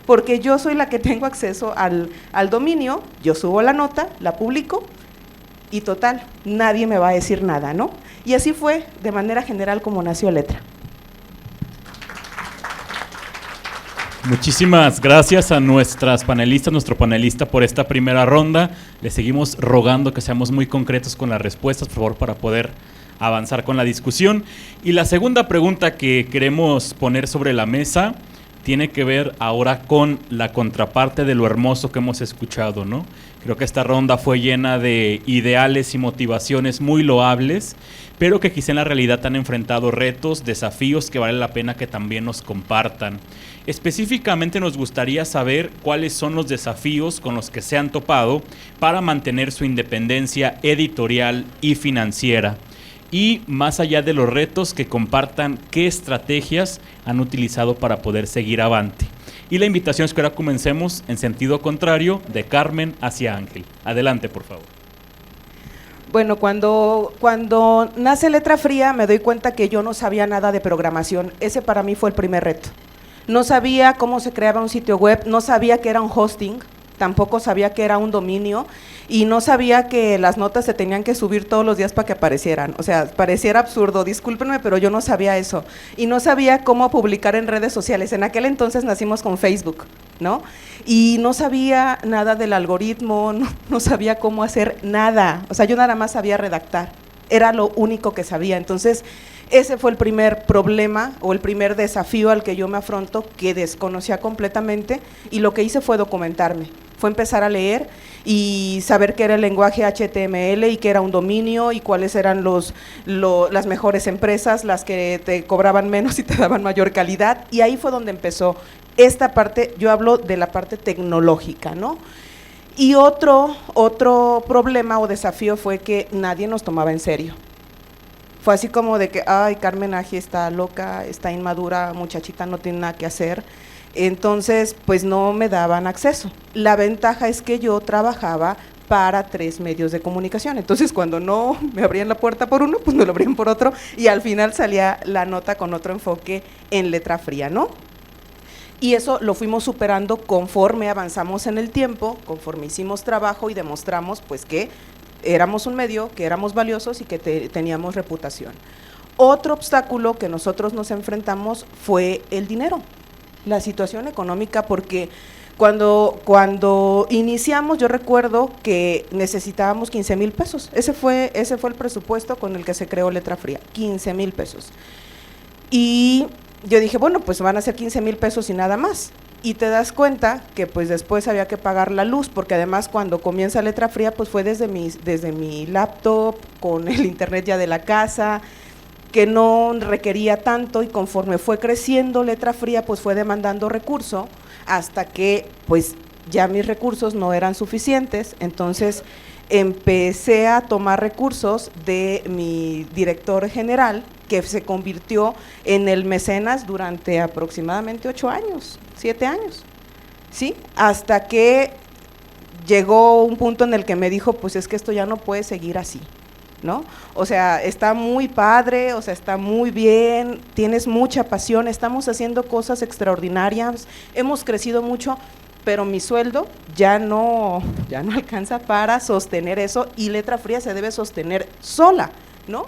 Speaker 7: porque yo soy la que tengo acceso al dominio, yo subo la nota, la publico y total, nadie me va a decir nada, ¿no? Y así fue de manera general como nació Letra.
Speaker 3: Muchísimas gracias a nuestras panelistas, nuestro panelista por esta primera ronda. Les seguimos rogando que seamos muy concretos con las respuestas, por favor, para poder avanzar con la discusión. Y la segunda pregunta que queremos poner sobre la mesa tiene que ver ahora con la contraparte de lo hermoso que hemos escuchado, ¿no? Creo que esta ronda fue llena de ideales y motivaciones muy loables, pero que quizá en la realidad han enfrentado retos, desafíos que vale la pena que también nos compartan. Específicamente nos gustaría saber cuáles son los desafíos con los que se han topado para mantener su independencia editorial y financiera. Y más allá de los retos, que compartan qué estrategias han utilizado para poder seguir avante. Y la invitación es que ahora comencemos en sentido contrario, de Carmen hacia Ángel. Adelante, por favor.
Speaker 7: Bueno, cuando nace Letra Fría me doy cuenta que yo no sabía nada de programación. Ese para mí fue el primer reto. no sabía cómo se creaba un sitio web, no sabía que era un hosting, tampoco sabía que era un dominio y no sabía que las notas se tenían que subir todos los días para que aparecieran. O sea, pareciera absurdo, discúlpenme, pero yo no sabía eso. Y no sabía cómo publicar en redes sociales. En aquel entonces nacimos con Facebook, ¿no? Y no sabía nada del algoritmo, no sabía cómo hacer nada. O sea, yo nada más sabía redactar. Era lo único que sabía. Entonces, ese fue el primer problema o el primer desafío al que yo me afronto, que desconocía completamente, y lo que hice fue documentarme, fue empezar a leer y saber qué era el lenguaje HTML y qué era un dominio y cuáles eran las mejores empresas, las que te cobraban menos y te daban mayor calidad, y ahí fue donde empezó esta parte. Yo hablo de la parte tecnológica, ¿no? Y otro problema o desafío fue que nadie nos tomaba en serio. Fue así como de que, ay, Carmen Aji está loca, está inmadura, muchachita, no tiene nada que hacer. Entonces, pues no me daban acceso. La ventaja es que yo trabajaba para 3 medios de comunicación. Entonces, cuando no me abrían la puerta por uno, pues me lo abrían por otro, y al final salía la nota con otro enfoque en letra fría, ¿no? Y eso lo fuimos superando conforme avanzamos en el tiempo, conforme hicimos trabajo y demostramos pues que éramos un medio, que éramos valiosos y que teníamos reputación. Otro obstáculo que nosotros nos enfrentamos fue el dinero, la situación económica, porque cuando iniciamos yo recuerdo que necesitábamos 15,000 pesos, ese fue el presupuesto con el que se creó Letra Fría, 15,000 pesos. Y yo dije, bueno, pues van a ser 15,000 pesos y nada más. Y te das cuenta que pues después había que pagar la luz, porque además cuando comienza Letra Fría pues fue desde mi laptop, con el internet ya de la casa, que no requería tanto, y conforme fue creciendo Letra Fría pues fue demandando recurso, hasta que pues ya mis recursos no eran suficientes. Entonces empecé a tomar recursos de mi director general, que se convirtió en el mecenas durante aproximadamente 8 años, 7 años, ¿sí? Hasta que llegó un punto en el que me dijo, pues es que esto ya no puede seguir así, ¿no? O sea, está muy padre, o sea, está muy bien, tienes mucha pasión, estamos haciendo cosas extraordinarias, hemos crecido mucho, pero mi sueldo ya no alcanza para sostener eso, y Letra Fría se debe sostener sola, ¿no?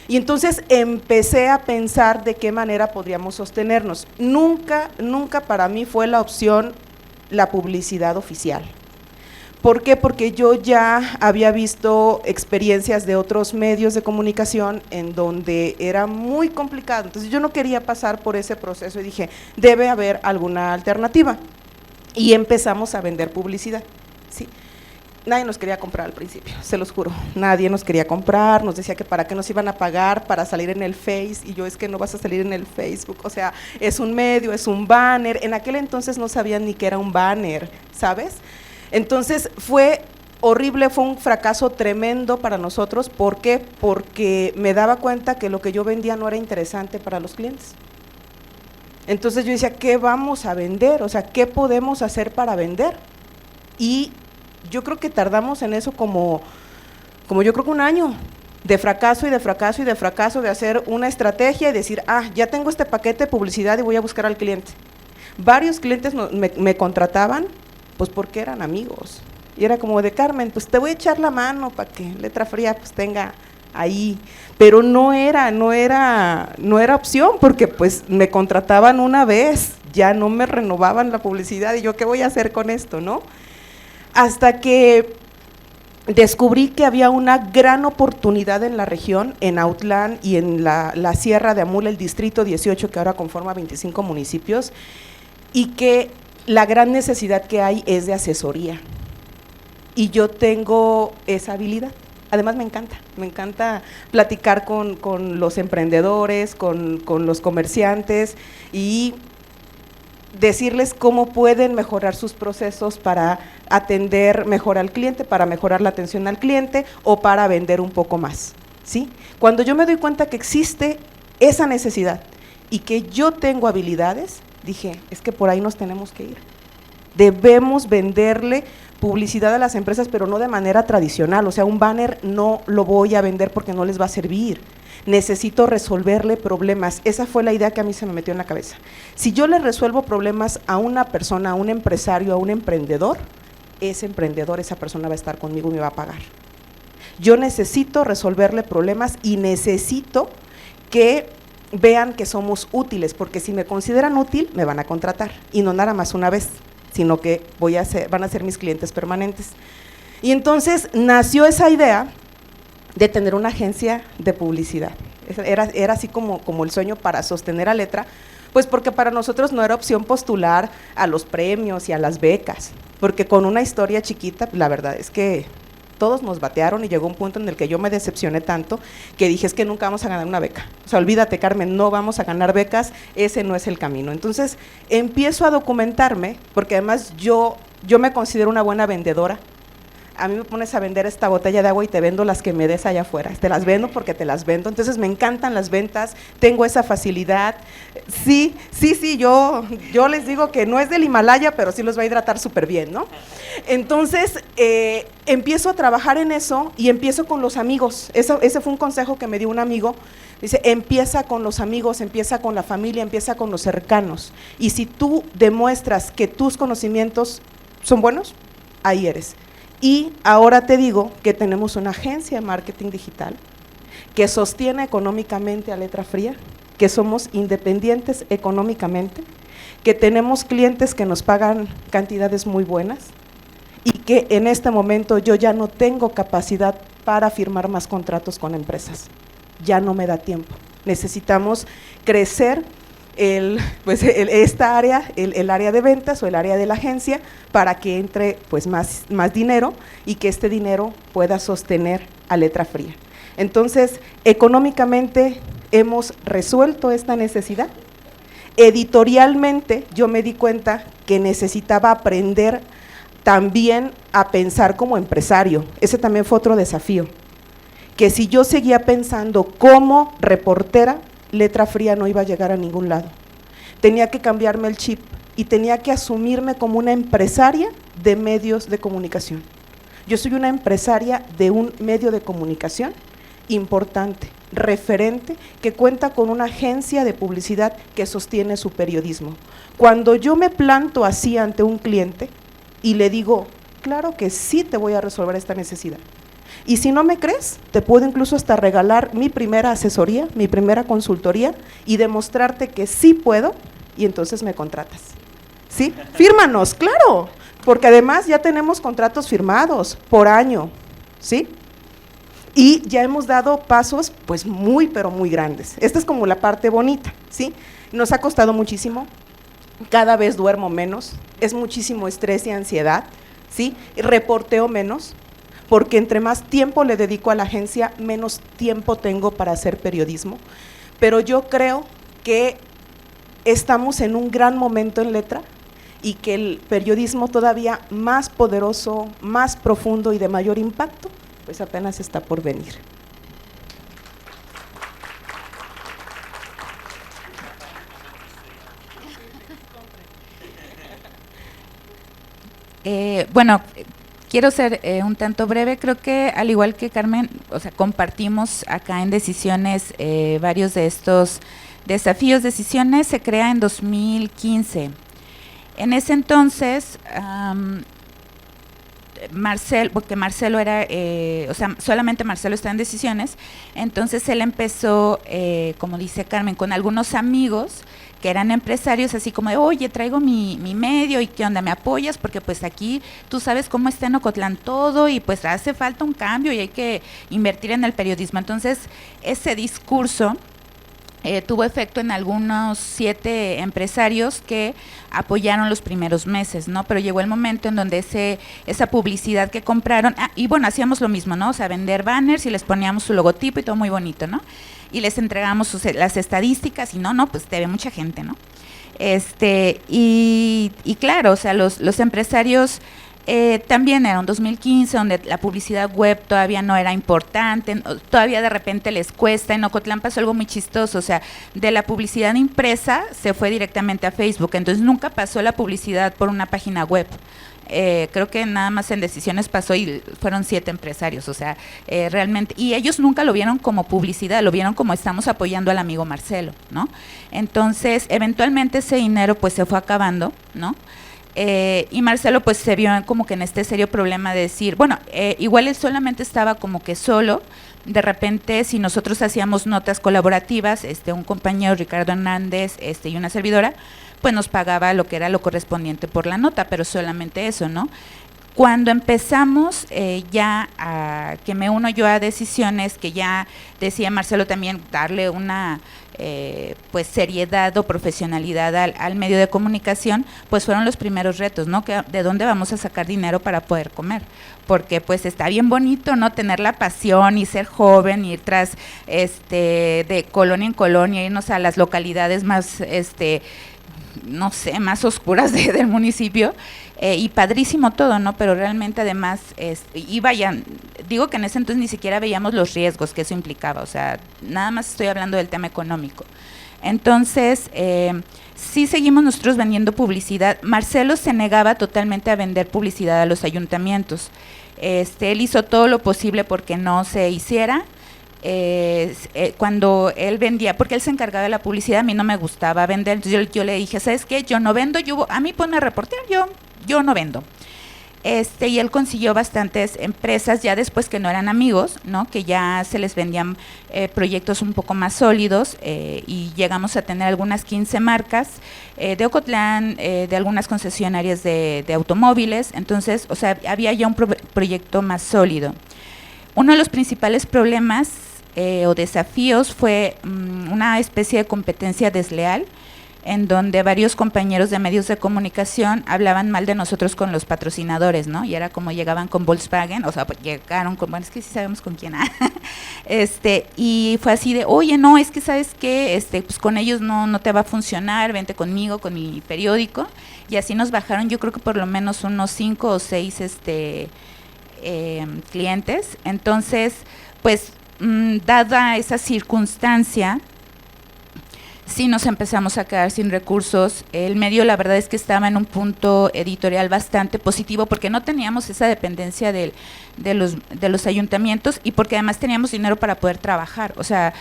Speaker 7: Y entonces empecé a pensar de qué manera podríamos sostenernos. Nunca para mí fue la opción la publicidad oficial. ¿Por qué? Porque yo ya había visto experiencias de otros medios de comunicación en donde era muy complicado. Entonces yo no quería pasar por ese proceso y dije, debe haber alguna alternativa. Y empezamos a vender publicidad, ¿sí? Nadie nos quería comprar al principio, se los juro, nadie nos quería comprar, nos decía que para qué nos iban a pagar para salir en el Face, y yo, es que no vas a salir en el Facebook, o sea, es un medio, es un banner. En aquel entonces no sabían ni qué era un banner, ¿sabes? Entonces fue horrible, fue un fracaso tremendo para nosotros. ¿Por qué? Porque me daba cuenta que lo que yo vendía no era interesante para los clientes. Entonces yo decía, ¿qué vamos a vender? O sea, ¿qué podemos hacer para vender? Y yo creo que tardamos en eso como yo creo que 1 año, de fracaso y de fracaso y de fracaso, de hacer una estrategia y decir, ya tengo este paquete de publicidad y voy a buscar al cliente. Varios clientes me contrataban, pues porque eran amigos, y era como de, Carmen, pues te voy a echar la mano para que Letra Fría pues tenga ahí, pero no era opción, porque pues me contrataban una vez, ya no me renovaban la publicidad, y yo, ¿qué voy a hacer con esto, no? Hasta que descubrí que había una gran oportunidad en la región, en Autlán y en la Sierra de Amula, el distrito 18, que ahora conforma 25 municipios, y que la gran necesidad que hay es de asesoría, y yo tengo esa habilidad. Además me encanta platicar con los emprendedores, con los comerciantes, y decirles cómo pueden mejorar sus procesos para atender mejor al cliente, para mejorar la atención al cliente o para vender un poco más, ¿sí? Cuando yo me doy cuenta que existe esa necesidad y que yo tengo habilidades, dije, es que por ahí nos tenemos que ir. Debemos venderle publicidad a las empresas, pero no de manera tradicional. O sea, un banner no lo voy a vender porque no les va a servir. necesito resolverle problemas. Esa fue la idea que a mí se me metió en la cabeza. Si yo le resuelvo problemas a una persona, a un empresario, a un emprendedor, ese emprendedor, esa persona va a estar conmigo y me va a pagar. Yo necesito resolverle problemas y necesito que vean que somos útiles, porque si me consideran útil, me van a contratar, y no nada más una vez, sino que van a ser mis clientes permanentes. Y entonces nació esa idea de tener una agencia de publicidad. Era así como el sueño para sostener a Letra, pues porque para nosotros no era opción postular a los premios y a las becas, porque con una historia chiquita, la verdad es que todos nos batearon y llegó un punto en el que yo me decepcioné tanto que dije, es que nunca vamos a ganar una beca. O sea, olvídate, Carmen, no vamos a ganar becas, ese no es el camino. Entonces, empiezo a documentarme, porque además yo me considero una buena vendedora. A mí me pones a vender esta botella de agua y te vendo las que me des allá afuera. Te las vendo porque te las vendo. Entonces, me encantan las ventas, tengo esa facilidad. Sí, yo les digo que no es del Himalaya, pero sí los va a hidratar súper bien, ¿no? Entonces, empiezo a trabajar en eso y empiezo con los amigos. Ese fue un consejo que me dio un amigo. Dice, empieza con los amigos, empieza con la familia, empieza con los cercanos. Y si tú demuestras que tus conocimientos son buenos, ahí eres. Y ahora te digo que tenemos una agencia de marketing digital que sostiene económicamente a Letra Fría, que somos independientes económicamente, que tenemos clientes que nos pagan cantidades muy buenas y que en este momento yo ya no tengo capacidad para firmar más contratos con empresas. Ya no me da tiempo. Necesitamos crecer esta área, el área de ventas o el área de la agencia, para que entre pues más dinero y que este dinero pueda sostener a Letra Fría. Entonces, económicamente hemos resuelto esta necesidad. Editorialmente yo me di cuenta que necesitaba aprender también a pensar como empresario. Ese también fue otro desafío, que si yo seguía pensando como reportera, Letra Fría no iba a llegar a ningún lado. Tenía que cambiarme el chip y tenía que asumirme como una empresaria de medios de comunicación. Yo soy una empresaria de un medio de comunicación importante, referente, que cuenta con una agencia de publicidad que sostiene su periodismo. Cuando yo me planto así ante un cliente y le digo, claro que sí te voy a resolver esta necesidad, y si no me crees, te puedo incluso hasta regalar mi primera asesoría, mi primera consultoría y demostrarte que sí puedo, y entonces me contratas. ¿Sí? Fírmanos, claro, porque además ya tenemos contratos firmados por año, ¿sí? Y ya hemos dado pasos pues muy, pero muy grandes. Esta es como la parte bonita, ¿sí? Nos ha costado muchísimo, cada vez duermo menos, es muchísimo estrés y ansiedad, ¿sí? Reporteo menos, porque entre más tiempo le dedico a la agencia, menos tiempo tengo para hacer periodismo. Pero yo creo que estamos en un gran momento en Letra y que el periodismo todavía más poderoso, más profundo y de mayor impacto, pues apenas está por venir.
Speaker 6: Bueno, quiero ser un tanto breve. Creo que al igual que Carmen, o sea, compartimos acá en Decisiones varios de estos desafíos. Decisiones se crea en 2015. En ese entonces, porque Marcelo era, o sea, solamente Marcelo está en Decisiones, entonces él empezó, como dice Carmen, con algunos amigos que eran empresarios, así como de, oye, traigo mi medio y ¿qué onda? ¿Me apoyas? Porque pues aquí tú sabes cómo está en Ocotlán todo y pues hace falta un cambio y hay que invertir en el periodismo. Entonces, ese discurso tuvo efecto en algunos 7 empresarios que apoyaron los primeros meses, ¿no? Pero llegó el momento en donde esa publicidad que compraron, y bueno, hacíamos lo mismo, ¿no? O sea, vender banners y les poníamos su logotipo y todo muy bonito, ¿no? Y les entregamos las estadísticas y no, pues te ve mucha gente, ¿no? Y claro, o sea, los empresarios También era un 2015 donde la publicidad web todavía no era importante, todavía de repente les cuesta. En Ocotlán pasó algo muy chistoso, o sea, de la publicidad impresa se fue directamente a Facebook, entonces nunca pasó la publicidad por una página web. Creo que nada más en Decisiones pasó y fueron 7 empresarios, o sea, realmente, y ellos nunca lo vieron como publicidad, lo vieron como estamos apoyando al amigo Marcelo, ¿no? Entonces, eventualmente ese dinero pues se fue acabando, ¿no? Y Marcelo pues se vio como que en este serio problema de decir, bueno, igual él solamente estaba como que solo. De repente, si nosotros hacíamos notas colaborativas, un compañero, Ricardo Hernández, y una servidora, pues nos pagaba lo que era lo correspondiente por la nota, pero solamente eso, ¿no? Cuando empezamos ya a que me uno yo a Decisiones, que ya decía Marcelo también darle una pues seriedad o profesionalidad al medio de comunicación, pues fueron los primeros retos, ¿no? Que de dónde vamos a sacar dinero para poder comer, porque pues está bien bonito, ¿no? Tener la pasión y ser joven, ir tras de colonia en colonia, irnos a las localidades más no sé, más oscuras del municipio, y padrísimo todo, ¿no? Pero realmente además, y vaya, digo que en ese entonces ni siquiera veíamos los riesgos que eso implicaba, o sea, nada más estoy hablando del tema económico. Entonces, sí seguimos nosotros vendiendo publicidad. Marcelo se negaba totalmente a vender publicidad a los ayuntamientos. Él hizo todo lo posible porque no se hiciera. Cuando él vendía, porque él se encargaba de la publicidad, a mí no me gustaba vender, entonces yo le dije, ¿sabes qué? Yo no vendo, a mí ponme a reportear, yo no vendo. Y él consiguió bastantes empresas ya después que no eran amigos, ¿no? Que ya se les vendían proyectos un poco más sólidos, y llegamos a tener algunas 15 marcas de Ocotlán, de algunas concesionarias de automóviles. Entonces, o sea, había ya un proyecto más sólido. Uno de los principales problemas o desafíos fue una especie de competencia desleal, en donde varios compañeros de medios de comunicación hablaban mal de nosotros con los patrocinadores, ¿no? Y era como llegaban con Volkswagen, o sea, llegaron con, bueno, es que sí sabemos con quién, y fue así de, oye, no, es que sabes qué, pues con ellos no te va a funcionar, vente conmigo, con mi periódico, y así nos bajaron, yo creo que por lo menos unos 5 o 6, clientes. Entonces, pues, dada esa circunstancia, sí nos empezamos a quedar sin recursos. El medio, la verdad es que estaba en un punto editorial bastante positivo, porque no teníamos esa dependencia de los ayuntamientos, y porque además teníamos dinero para poder trabajar, o sea,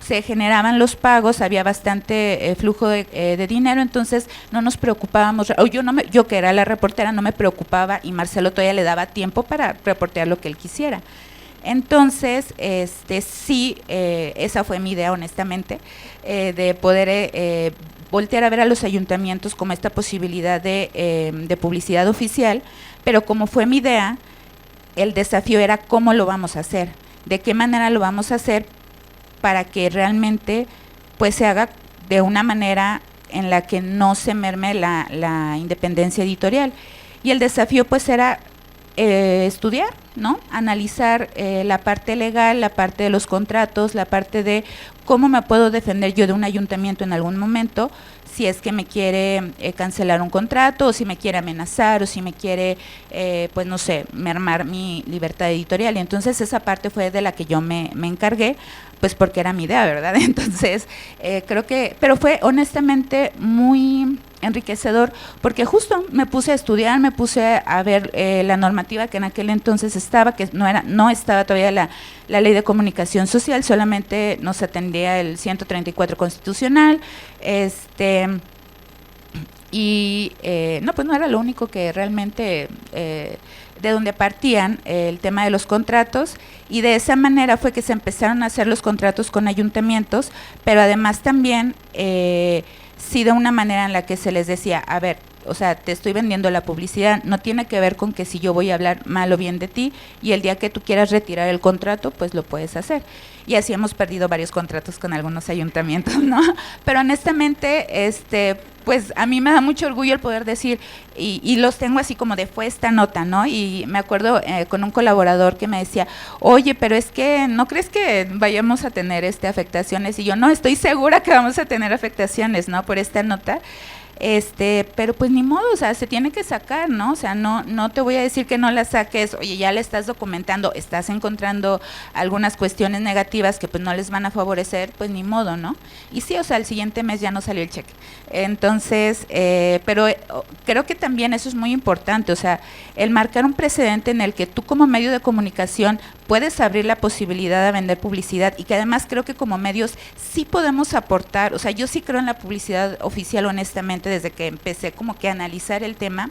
Speaker 6: se generaban los pagos, había bastante flujo de dinero, entonces no nos preocupábamos, o yo que era la reportera no me preocupaba, y Marcelo todavía le daba tiempo para reportear lo que él quisiera. Entonces, sí, esa fue mi idea, honestamente, de poder voltear a ver a los ayuntamientos como esta posibilidad de publicidad oficial, pero como fue mi idea, el desafío era cómo lo vamos a hacer, de qué manera lo vamos a hacer para que realmente pues se haga de una manera en la que no se merme la independencia editorial. Y el desafío pues era estudiar, ¿no? Analizar la parte legal, la parte de los contratos, la parte de cómo me puedo defender yo de un ayuntamiento en algún momento, si es que me quiere cancelar un contrato, o si me quiere amenazar, o si me quiere, pues no sé, mermar mi libertad editorial. Y entonces esa parte fue de la que yo me encargué, pues porque era mi idea, ¿verdad? Entonces, creo que, pero fue honestamente muy enriquecedor, porque justo me puse a estudiar, me puse a ver la normativa que en aquel entonces estaba, que no estaba todavía la ley de comunicación social, solamente nos atendía el 134 constitucional, y no, pues no era lo único que realmente de donde partían el tema de los contratos, y de esa manera fue que se empezaron a hacer los contratos con ayuntamientos, pero además también sí de una manera en la que se les decía, a ver, o sea, te estoy vendiendo la publicidad, no tiene que ver con que si yo voy a hablar mal o bien de ti, y el día que tú quieras retirar el contrato, pues lo puedes hacer. Y así hemos perdido varios contratos con algunos ayuntamientos, ¿no? Pero honestamente, pues a mí me da mucho orgullo el poder decir, y los tengo así como de fue esta nota, ¿no? Y me acuerdo con un colaborador que me decía, oye, pero es que ¿no crees que vayamos a tener afectaciones? Y yo, no, estoy segura que vamos a tener afectaciones, ¿no? Por esta nota. pero pues ni modo, o sea, se tiene que sacar, ¿no? O sea, no te voy a decir que no la saques, oye, ya la estás documentando, estás encontrando algunas cuestiones negativas que pues no les van a favorecer, pues ni modo, ¿no? Y sí, o sea, el siguiente mes ya no salió el cheque. Entonces, pero creo que también eso es muy importante, o sea, el marcar un precedente en el que tú como medio de comunicación puedes abrir la posibilidad de vender publicidad y que además creo que como medios sí podemos aportar, o sea, yo sí creo en la publicidad oficial honestamente, desde que empecé como que a analizar el tema,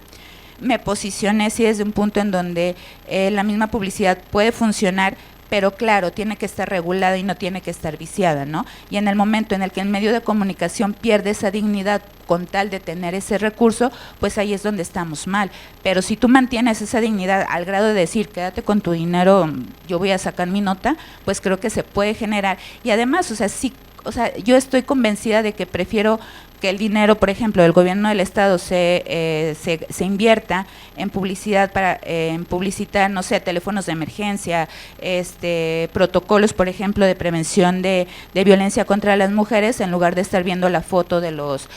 Speaker 6: me posicioné sí desde un punto en donde la misma publicidad puede funcionar, pero claro, tiene que estar regulada y no tiene que estar viciada, ¿no? Y en el momento en el que el medio de comunicación pierde esa dignidad con tal de tener ese recurso, pues ahí es donde estamos mal. Pero si tú mantienes esa dignidad al grado de decir, quédate con tu dinero, yo voy a sacar mi nota, pues creo que se puede generar. Y además, o sea, sí, o sea, yo estoy convencida de que prefiero que el dinero, por ejemplo, del gobierno del estado se invierta en publicidad para en publicitar, no sé, teléfonos de emergencia, protocolos, por ejemplo, de prevención de violencia contra las mujeres, en lugar de estar viendo la foto de los,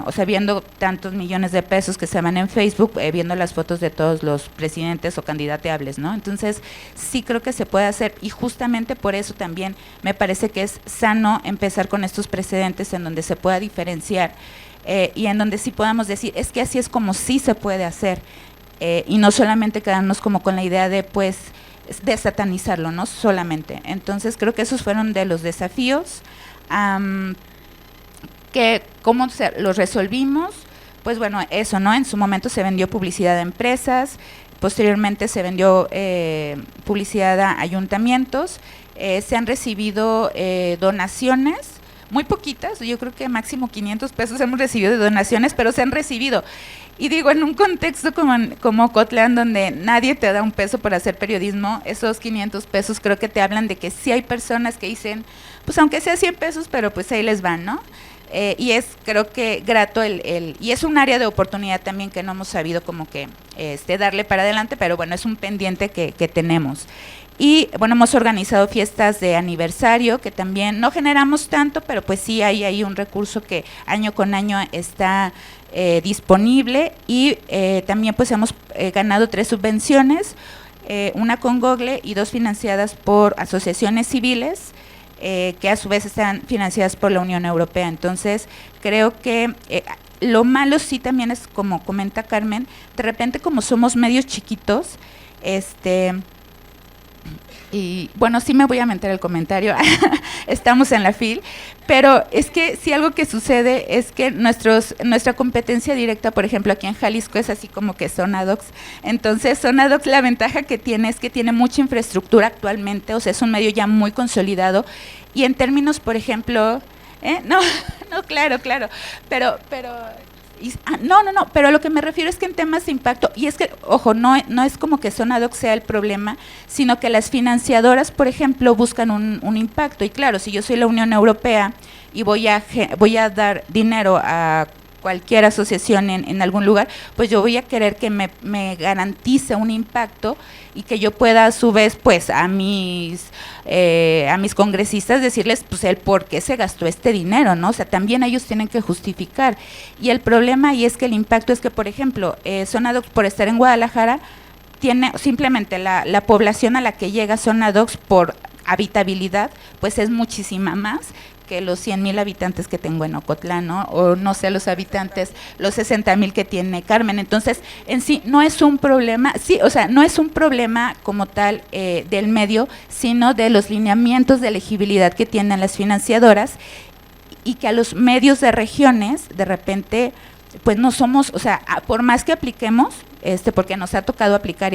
Speaker 6: o sea, viendo tantos millones de pesos que se van en Facebook, viendo las fotos de todos los presidentes o candidateables, ¿no? Entonces, sí creo que se puede hacer y justamente por eso también me parece que es sano empezar con estos precedentes en donde se pueda diferenciar y en donde sí podamos decir, es que así es como sí se puede hacer y no solamente quedarnos como con la idea de pues de satanizarlo, no solamente. Entonces creo que esos fueron de los desafíos, que cómo los resolvimos, pues bueno, eso, ¿no? En su momento se vendió publicidad a empresas, posteriormente se vendió publicidad a ayuntamientos, se han recibido donaciones, muy poquitas, yo creo que máximo 500 pesos hemos recibido de donaciones, pero se han recibido. Y digo, en un contexto como Ocotlán, donde nadie te da un peso por hacer periodismo, esos 500 pesos creo que te hablan de que sí hay personas que dicen, pues aunque sea 100 pesos, pero pues ahí les van, ¿no? Y es, creo que grato y es un área de oportunidad también que no hemos sabido como que darle para adelante, pero bueno, es un pendiente que tenemos. Y bueno, hemos organizado fiestas de aniversario que también no generamos tanto, pero pues sí hay ahí un recurso que año con año está disponible y también pues hemos ganado 3 subvenciones, una con Google y 2 financiadas por asociaciones civiles que a su vez están financiadas por la Unión Europea. Entonces creo que lo malo sí también es, como comenta Carmen, de repente como somos medios chiquitos, y bueno, sí me voy a meter el comentario, estamos en la FIL, pero es que sí algo que sucede es que nuestra competencia directa, por ejemplo, aquí en Jalisco es así como que Sonadox. Entonces, Sonadox la ventaja que tiene es que tiene mucha infraestructura actualmente, o sea, es un medio ya muy consolidado, y en términos, por ejemplo, no, claro, pero no, pero a lo que me refiero es que en temas de impacto, y es que, ojo, no es como que Sonadox sea el problema, sino que las financiadoras, por ejemplo, buscan un impacto, y claro, si yo soy la Unión Europea y voy a dar dinero a cualquier asociación en algún lugar, pues yo voy a querer que me garantice un impacto y que yo pueda a su vez pues a mis congresistas decirles pues el por qué se gastó este dinero, ¿no? O sea, también ellos tienen que justificar. Y el problema ahí es que el impacto es que, por ejemplo, Sonadox, por estar en Guadalajara, tiene simplemente la población a la que llega Sonadox por habitabilidad, pues es muchísima más que los 100,000 habitantes que tengo en Ocotlán, ¿no? O no sé, los habitantes, los 60,000 que tiene Carmen. Entonces, en sí, no es un problema, sí, o sea, no es un problema como tal del medio, sino de los lineamientos de elegibilidad que tienen las financiadoras y que a los medios de regiones, de repente, pues no somos, o sea, por más que apliquemos, porque nos ha tocado aplicar,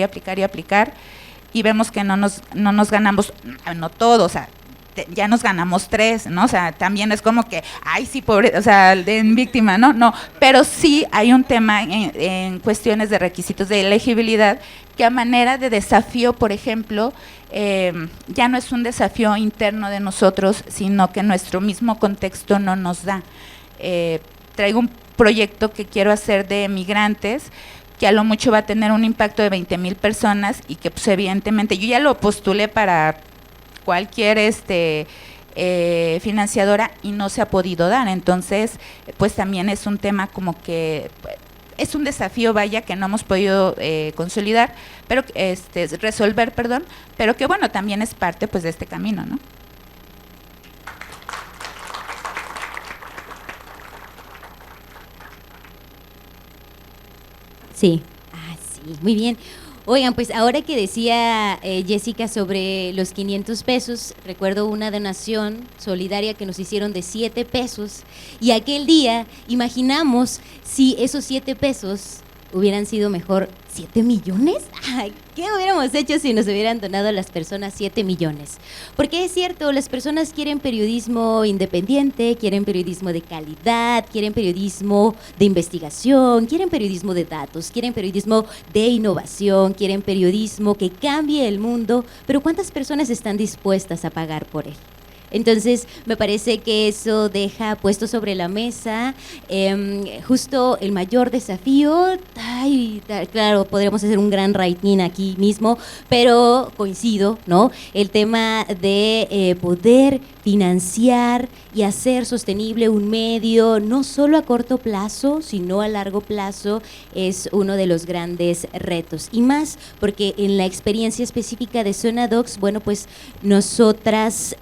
Speaker 6: y vemos que no nos ganamos, no todo, o sea, ya nos ganamos 3, ¿no? O sea, también es como que, ay, sí, pobre, o sea, en víctima, ¿no? Pero sí hay un tema en cuestiones de requisitos de elegibilidad que a manera de desafío, por ejemplo, ya no es un desafío interno de nosotros, sino que nuestro mismo contexto no nos da. Traigo un proyecto que quiero hacer de migrantes, que a lo mucho va a tener un impacto de 20,000 personas y que pues evidentemente yo ya lo postulé para cualquier financiadora y no se ha podido dar. Entonces, pues también es un tema como que es un desafío, vaya, que no hemos podido consolidar, pero resolver, perdón, pero que bueno, también es parte pues de este camino, ¿no?
Speaker 5: Sí, sí, muy bien. Oigan, pues ahora que decía Jessica sobre los 500 pesos, recuerdo una donación solidaria que nos hicieron de 7 pesos y aquel día imaginamos si esos 7 pesos hubieran sido mejor 7 millones. Ay, ¿qué hubiéramos hecho si nos hubieran donado a las personas 7 millones? Porque es cierto, las personas quieren periodismo independiente, quieren periodismo de calidad, quieren periodismo de investigación, quieren periodismo de datos, quieren periodismo de innovación, quieren periodismo que cambie el mundo, pero ¿cuántas personas están dispuestas a pagar por él? Entonces, me parece que eso deja puesto sobre la mesa justo el mayor desafío. Claro, podríamos hacer un gran rating aquí mismo, pero coincido, ¿no? El tema de poder financiar y hacer sostenible un medio, no solo a corto plazo, sino a largo plazo, es uno de los grandes retos. Y más porque en la experiencia específica de Zona Docs, bueno, pues nosotras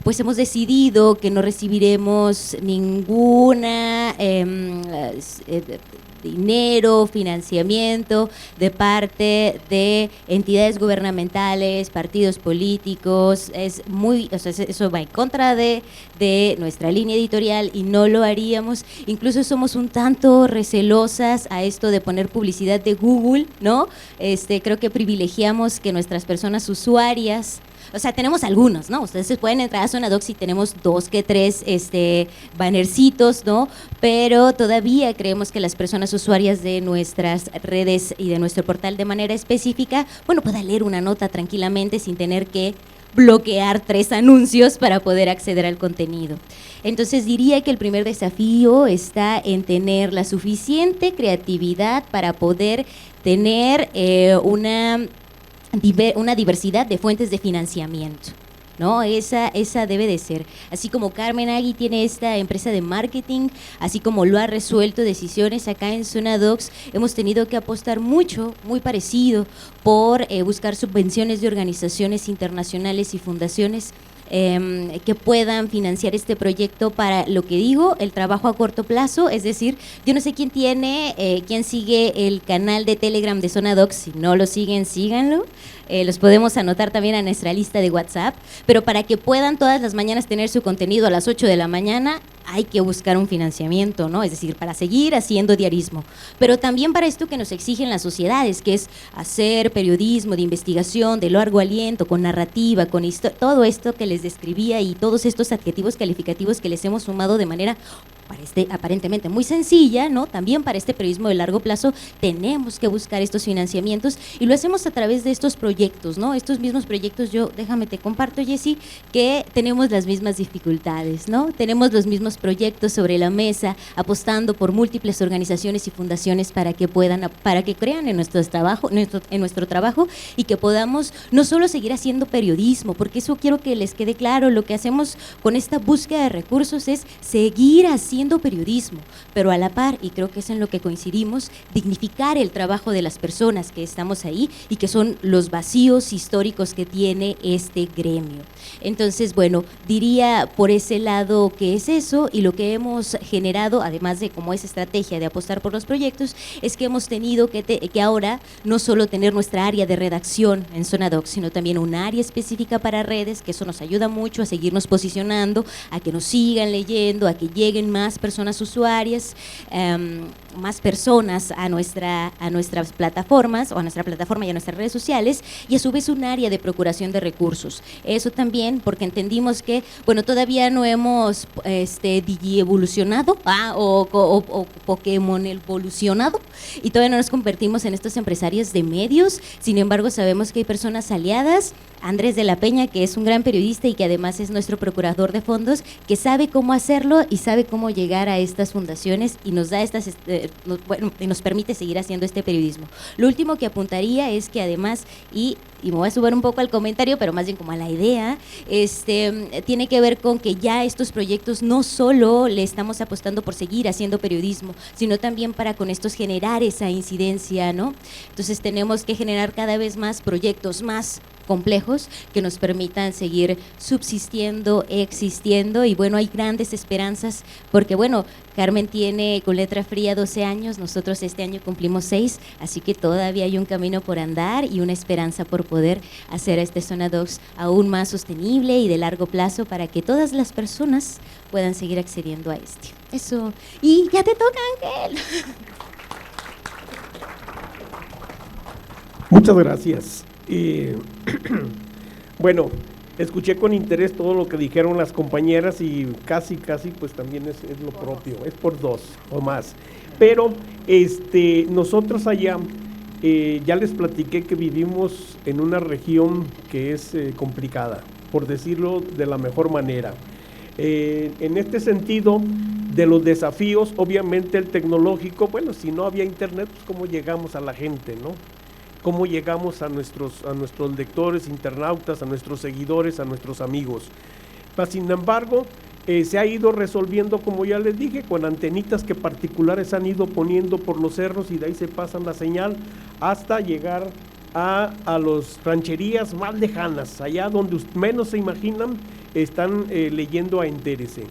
Speaker 5: pues hemos decidido que no recibiremos ninguna dinero, financiamiento de parte de entidades gubernamentales, partidos políticos. Es muy, o sea, eso va en contra de nuestra línea editorial y no lo haríamos. Incluso somos un tanto recelosas a esto de poner publicidad de Google, ¿no? Creo que privilegiamos que nuestras personas usuarias, o sea, tenemos algunos, ¿no? Ustedes pueden entrar a Zona Docs y tenemos 2 que 3 bannercitos, ¿no? Pero todavía creemos que las personas usuarias de nuestras redes y de nuestro portal de manera específica, bueno, puedan leer una nota tranquilamente sin tener que bloquear 3 anuncios para poder acceder al contenido. Entonces diría que el primer desafío está en tener la suficiente creatividad para poder tener una diversidad de fuentes de financiamiento, ¿no? Esa debe de ser. Así como Carmen Agui tiene esta empresa de marketing, así como lo ha resuelto decisiones acá en Zona Docs, hemos tenido que apostar mucho, muy parecido, por buscar subvenciones de organizaciones internacionales y fundaciones que puedan financiar este proyecto para, lo que digo, el trabajo a corto plazo. Es decir, yo no sé quién sigue el canal de Telegram de Zona Docs. Si no lo siguen, síganlo. Los podemos anotar también a nuestra lista de WhatsApp, pero para que puedan todas las mañanas tener su contenido a las 8 de la mañana, hay que buscar un financiamiento, ¿no? Es decir, para seguir haciendo diarismo, pero también para esto que nos exigen las sociedades, que es hacer periodismo de investigación, de largo aliento, con narrativa, con todo esto que les describía y todos estos adjetivos calificativos que les hemos sumado de manera aparentemente muy sencilla, ¿no? También para este periodismo de largo plazo tenemos que buscar estos financiamientos y lo hacemos a través de estos proyectos, ¿no? Estos mismos proyectos, déjame te comparto, Jessy, que tenemos las mismas dificultades, ¿no? Tenemos los mismos proyectos sobre la mesa, apostando por múltiples organizaciones y fundaciones para que crean en nuestro trabajo y que podamos no solo seguir haciendo periodismo, porque eso quiero que les quede claro, lo que hacemos con esta búsqueda de recursos es seguir haciendo periodismo, pero a la par, y creo que es en lo que coincidimos, dignificar el trabajo de las personas que estamos ahí y que son los vacíos históricos que tiene este gremio. Entonces, bueno, diría por ese lado que es eso, y lo que hemos generado, además de como esa estrategia de apostar por los proyectos, es que hemos tenido que ahora no solo tener nuestra área de redacción en Zona Docs, sino también un área específica para redes, que eso nos ayuda mucho a seguirnos posicionando, a que nos sigan leyendo, a que lleguen más personas usuarias, más personas a nuestras plataformas, o a nuestra plataforma y a nuestras redes sociales, y a su vez un área de procuración de recursos. Eso también porque entendimos que, bueno, todavía no hemos digievolucionado o Pokémon evolucionado, y todavía no nos convertimos en estos empresarios de medios. Sin embargo, sabemos que hay personas aliadas Andrés de la Peña, que es un gran periodista y que además es nuestro procurador de fondos, que sabe cómo hacerlo y sabe cómo llegar a estas fundaciones y nos da y nos permite seguir haciendo este periodismo. Lo último que apuntaría es que además, y me voy a subir un poco al comentario, pero más bien como a la idea, tiene que ver con que ya estos proyectos no solo le estamos apostando por seguir haciendo periodismo, sino también para con estos generar esa incidencia, ¿no? Entonces tenemos que generar cada vez más proyectos más complejos que nos permitan seguir subsistiendo, existiendo, y bueno, hay grandes esperanzas, porque bueno, Carmen tiene con Letra Fría 12 años, nosotros este año cumplimos 6, así que todavía hay un camino por andar y una esperanza por poder hacer a este Zona Docs aún más sostenible y de largo plazo para que todas las personas puedan seguir accediendo a este. Eso, y ya te toca, Ángel.
Speaker 4: Muchas gracias. Bueno, escuché con interés todo lo que dijeron las compañeras y casi pues también es lo propio, es por 2 o más. Pero nosotros allá ya les platiqué que vivimos en una región que es complicada, por decirlo de la mejor manera. En este sentido, de los desafíos, obviamente el tecnológico, bueno, si no había internet, pues cómo llegamos a la gente, ¿no? Cómo llegamos a nuestros lectores, internautas, a nuestros seguidores, a nuestros amigos. Sin embargo, se ha ido resolviendo, como ya les dije, con antenitas que particulares han ido poniendo por los cerros y de ahí se pasan la señal hasta llegar a las rancherías más lejanas, allá donde menos se imaginan, están leyendo a Entérese.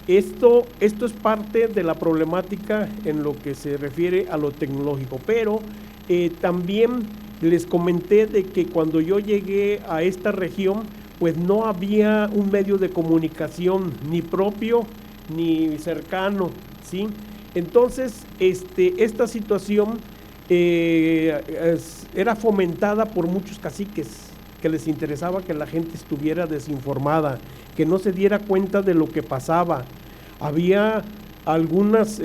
Speaker 4: Esto es parte de la problemática en lo que se refiere a lo tecnológico, pero también les comenté de que cuando yo llegué a esta región, pues no había un medio de comunicación ni propio ni cercano, ¿sí? Entonces, esta situación era fomentada por muchos caciques que les interesaba que la gente estuviera desinformada, que no se diera cuenta de lo que pasaba. Había algunas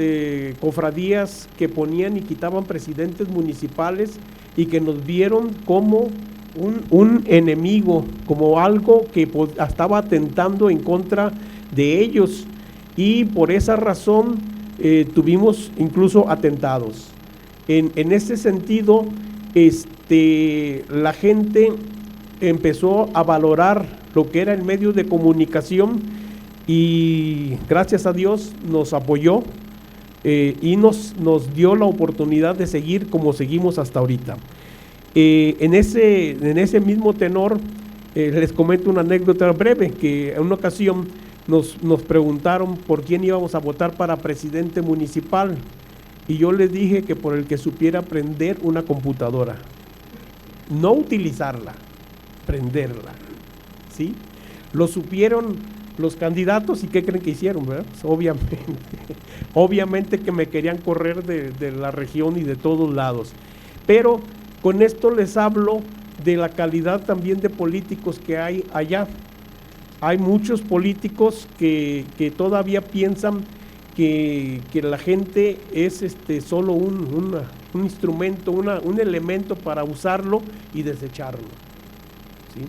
Speaker 4: cofradías que ponían y quitaban presidentes municipales y que nos vieron como un enemigo, como algo que estaba atentando en contra de ellos, y por esa razón tuvimos incluso atentados. En ese sentido, la gente empezó a valorar lo que era el medio de comunicación y gracias a Dios nos apoyó y nos dio la oportunidad de seguir como seguimos hasta ahorita. En ese mismo tenor, les comento una anécdota breve, que en una ocasión nos preguntaron por quién íbamos a votar para presidente municipal, y yo les dije que por el que supiera prender una computadora, no utilizarla, prenderla, ¿sí? Lo supieron los candidatos, ¿y qué creen que hicieron, verdad? Pues obviamente que me querían correr de la región y de todos lados, pero con esto les hablo de la calidad también de políticos que hay allá. Hay muchos políticos que todavía piensan que la gente es solo un instrumento, un elemento para usarlo y desecharlo, ¿sí?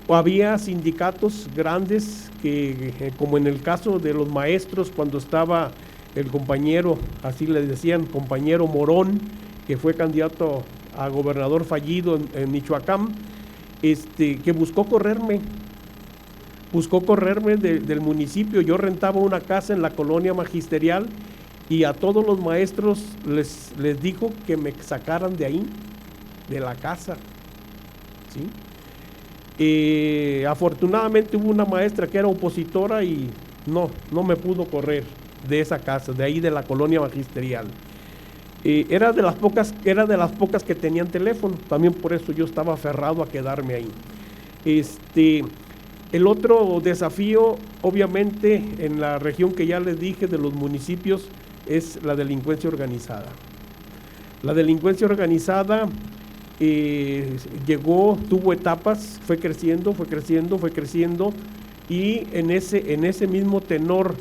Speaker 4: Había sindicatos grandes que, como en el caso de los maestros, cuando estaba el compañero, así le decían, compañero Morón, que fue candidato a gobernador fallido en Michoacán, que buscó correrme del municipio. Yo rentaba una casa en la colonia Magisterial y a todos los maestros les dijo que me sacaran de ahí, de la casa, ¿sí? Afortunadamente hubo una maestra que era opositora y no me pudo correr de esa casa, de ahí de la colonia Magisterial. Era de las pocas que tenían teléfono, también por eso yo estaba aferrado a quedarme ahí. El otro desafío, obviamente, en la región que ya les dije de los municipios, es la delincuencia organizada. La delincuencia organizada tuvo etapas, fue creciendo, y en ese mismo tenor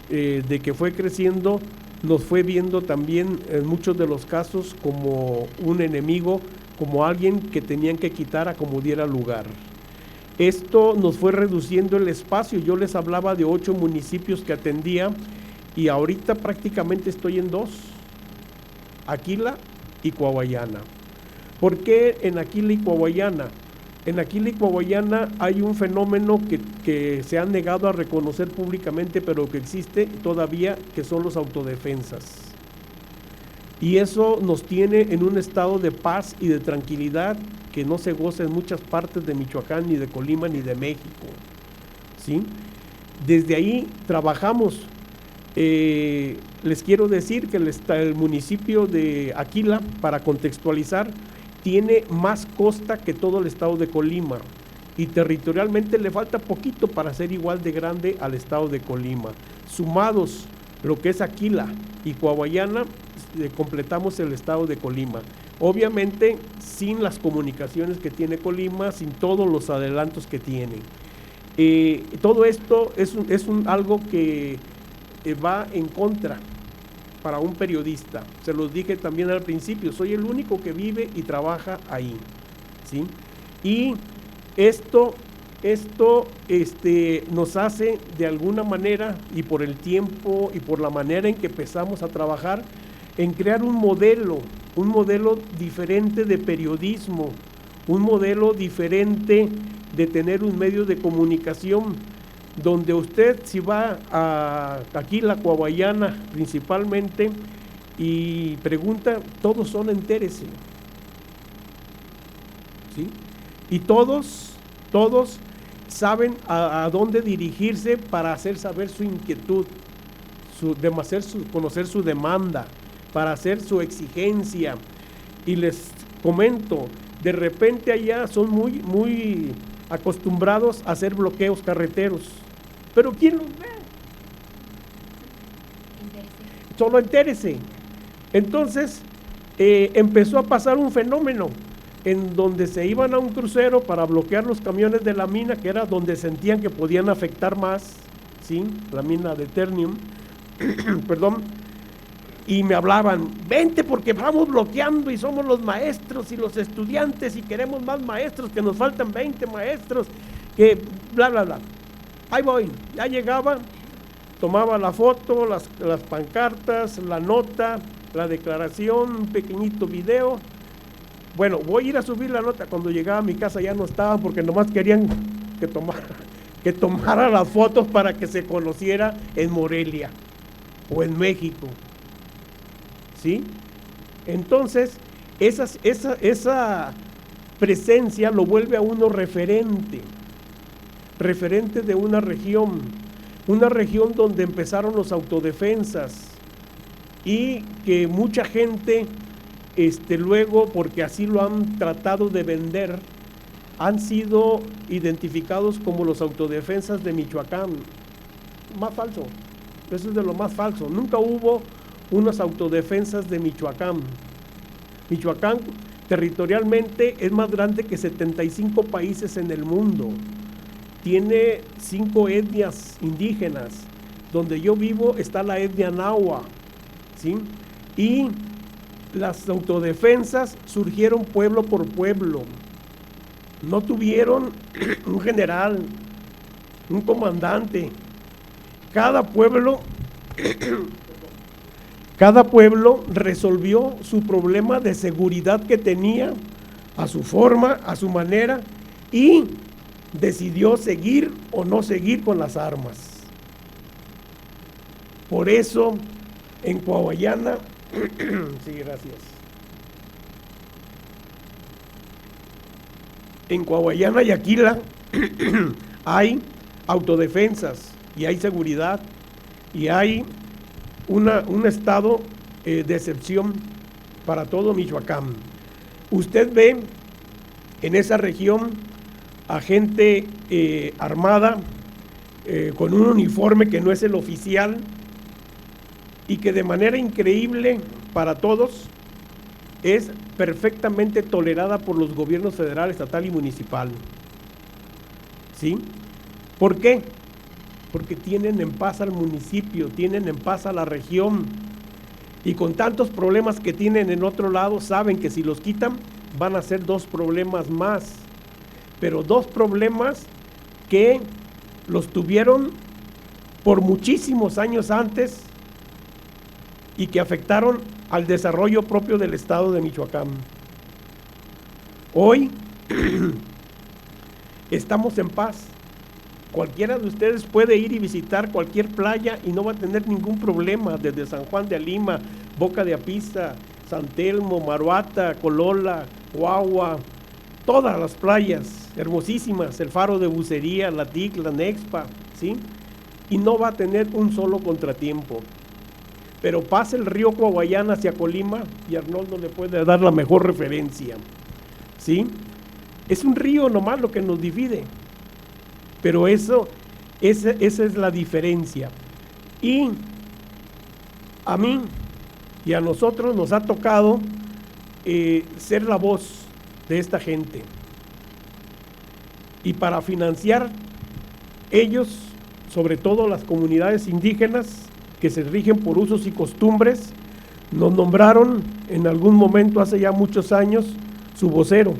Speaker 4: de que fue creciendo, nos fue viendo también en muchos de los casos como un enemigo como alguien que tenían que quitar a como diera lugar. Esto nos fue reduciendo el espacio. Yo les hablaba de 8 municipios que atendía y ahorita prácticamente estoy en 2, Aquila y Coahuayana. ¿Por qué en Aquila y Coahuayana? En Aquila y Coahuayana hay un fenómeno que se ha negado a reconocer públicamente, pero que existe todavía, que son los autodefensas. Y eso nos tiene en un estado de paz y de tranquilidad que no se goza en muchas partes de Michoacán, ni de Colima, ni de México, ¿sí? Desde ahí trabajamos. Les quiero decir que el municipio de Aquila, para contextualizar, tiene más costa que todo el estado de Colima y territorialmente le falta poquito para ser igual de grande al estado de Colima. Sumados lo que es Aquila y Coahuayana, completamos el estado de Colima. Obviamente sin las comunicaciones que tiene Colima, sin todos los adelantos que tiene. Todo esto es algo que va en contra para un periodista. Se los dije también al principio, soy el único que vive y trabaja ahí, ¿sí? Y esto nos hace de alguna manera, y por el tiempo y por la manera en que empezamos a trabajar, en crear un modelo diferente de periodismo, un modelo diferente de tener un medio de comunicación, donde usted, si va a Aquila, Coahuayana principalmente, y pregunta, todos son entérese, ¿sí? Y todos saben a dónde dirigirse para hacer saber su inquietud, conocer su demanda, para hacer su exigencia. Y les comento, de repente allá son muy acostumbrados a hacer bloqueos carreteros, pero ¿quién los ve? Solo entérese. Entonces empezó a pasar un fenómeno en donde se iban a un crucero para bloquear los camiones de la mina, que era donde sentían que podían afectar más, ¿sí? La mina de ternium, perdón, y me hablaban, vente porque vamos bloqueando y somos los maestros y los estudiantes y queremos más maestros, que nos faltan 20 maestros, que bla, bla, bla. Ahí voy, ya llegaba, tomaba la foto, las pancartas, la nota, la declaración, un pequeñito video. Bueno, voy a ir a subir la nota. Cuando llegaba a mi casa ya no estaban, porque nomás querían que tomara las fotos para que se conociera en Morelia o en México, ¿sí? Entonces, esa presencia lo vuelve a uno referente de una región donde empezaron los autodefensas y que mucha gente luego, porque así lo han tratado de vender, han sido identificados como los autodefensas de Michoacán. Más falso, eso es de lo más falso. Nunca hubo unas autodefensas de Michoacán. Michoacán territorialmente es más grande que 75 países en el mundo. Tiene 5 etnias indígenas. Donde yo vivo está la etnia náhuatl, ¿sí? Y las autodefensas surgieron pueblo por pueblo. No tuvieron un general, un comandante. Cada pueblo resolvió su problema de seguridad que tenía a su forma, a su manera, y decidió seguir o no seguir con las armas. Por eso, en Coahuayana, sí, gracias. En Coahuayana y Aquila hay autodefensas y hay seguridad y hay un estado de excepción para todo Michoacán. Usted ve en esa región a gente armada con un uniforme que no es el oficial y que de manera increíble para todos es perfectamente tolerada por los gobiernos federal, estatal y municipal. ¿Sí? ¿Por qué? Porque tienen en paz al municipio, tienen en paz a la región, y con tantos problemas que tienen en otro lado, saben que si los quitan, van a ser 2 problemas más, pero 2 problemas que los tuvieron por muchísimos años antes y que afectaron al desarrollo propio del estado de Michoacán. Hoy estamos en paz. Cualquiera de ustedes puede ir y visitar cualquier playa y no va a tener ningún problema, desde San Juan de Alima, Boca de Apista, San Telmo, Maruata, Colola, Guagua, todas las playas hermosísimas, el Faro de Bucería, la TIC, la Nexpa, ¿sí? Y no va a tener un solo contratiempo. Pero pasa el río Coahuayán hacia Colima y Arnoldo le puede dar la mejor referencia, ¿sí? Es un río nomás lo que nos divide, pero esa es la diferencia. Y a mí y a nosotros nos ha tocado ser la voz de esta gente. Y para financiar ellos, sobre todo las comunidades indígenas que se rigen por usos y costumbres, nos nombraron en algún momento, hace ya muchos años, su vocero.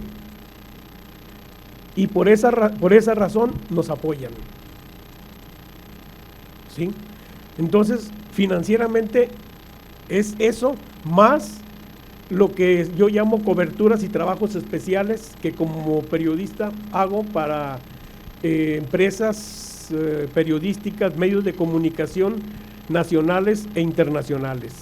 Speaker 4: Y por esa razón nos apoyan, ¿sí? Entonces, financieramente es eso, más lo que yo llamo coberturas y trabajos especiales que como periodista hago para empresas periodísticas, medios de comunicación nacionales e internacionales,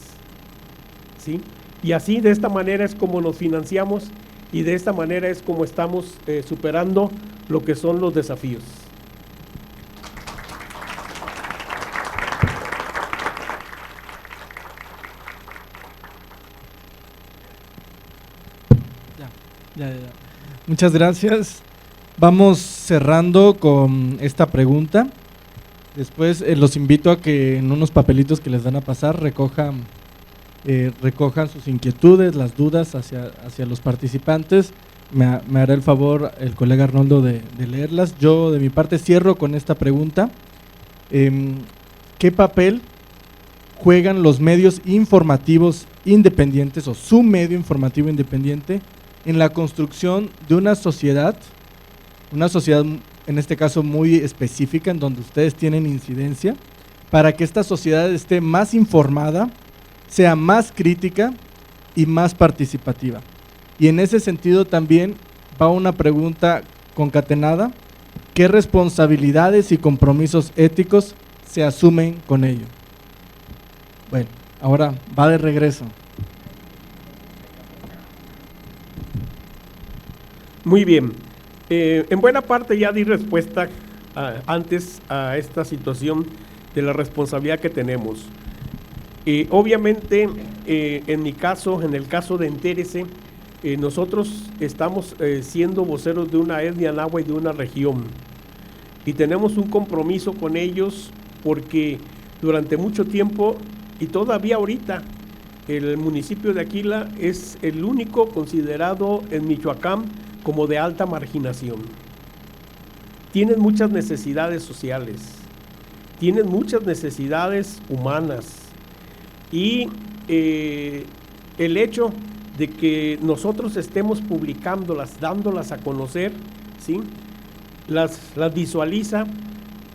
Speaker 4: ¿sí? Y así, de esta manera es como nos financiamos y de esta manera es como estamos superando lo que son los desafíos.
Speaker 2: Ya. Muchas gracias. Vamos cerrando con esta pregunta. Después los invito a que en unos papelitos que les van a pasar recojan sus inquietudes, las dudas hacia los participantes. Me hará el favor el colega Arnoldo de leerlas. Yo de mi parte cierro con esta pregunta. ¿Qué papel juegan los medios informativos independientes o su medio informativo independiente en la construcción de una sociedad en este caso muy específica, en donde ustedes tienen incidencia, para que esta sociedad esté más informada, sea más crítica y más participativa? Y en ese sentido también va una pregunta concatenada: ¿qué responsabilidades y compromisos éticos se asumen con ello? Bueno, ahora va de regreso.
Speaker 4: Muy bien. En buena parte ya di respuesta antes a esta situación de la responsabilidad que tenemos. Obviamente, en mi caso, en el caso de Entérese, nosotros estamos siendo voceros de una etnia náhuatl y de una región. Y tenemos un compromiso con ellos porque durante mucho tiempo, y todavía ahorita, el municipio de Aquila es el único considerado en Michoacán como de alta marginación. Tienen muchas necesidades sociales, tienen muchas necesidades humanas, y el hecho de que nosotros estemos publicándolas, dándolas a conocer, ¿sí?, las visualiza,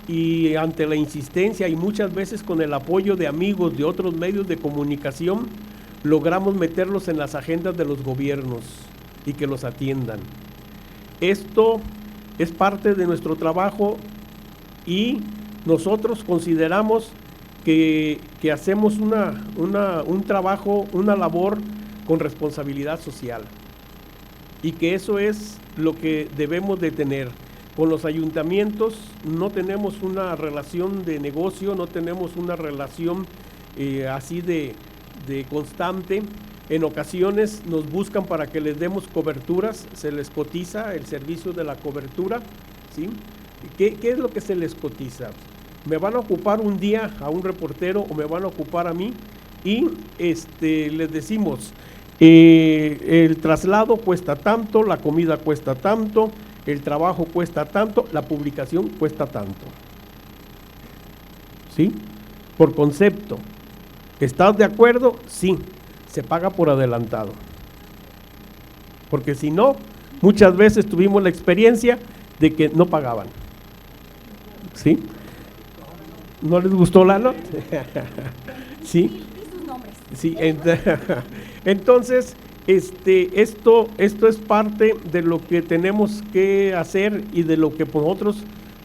Speaker 4: y ante la insistencia y muchas veces con el apoyo de amigos de otros medios de comunicación, logramos meterlos en las agendas de los gobiernos y que los atiendan. Esto es parte de nuestro trabajo y nosotros consideramos que hacemos un trabajo, una labor con responsabilidad social, y que eso es lo que debemos de tener. Con los ayuntamientos no tenemos una relación de negocio, no tenemos una relación así de constante. En ocasiones nos buscan para que les demos coberturas, se les cotiza el servicio de la cobertura, ¿sí? ¿Qué es lo que se les cotiza? Me van a ocupar un día a un reportero o me van a ocupar a mí, y les decimos, el traslado cuesta tanto, la comida cuesta tanto, el trabajo cuesta tanto, la publicación cuesta tanto, ¿sí? Por concepto. ¿Estás de acuerdo? Sí, se paga por adelantado. porque si no, muchas veces tuvimos la experiencia de que no pagaban. ¿Sí? ¿No les gustó la nota? ¿Sí? Sí, entonces, esto es parte de lo que tenemos que hacer y de lo que nosotros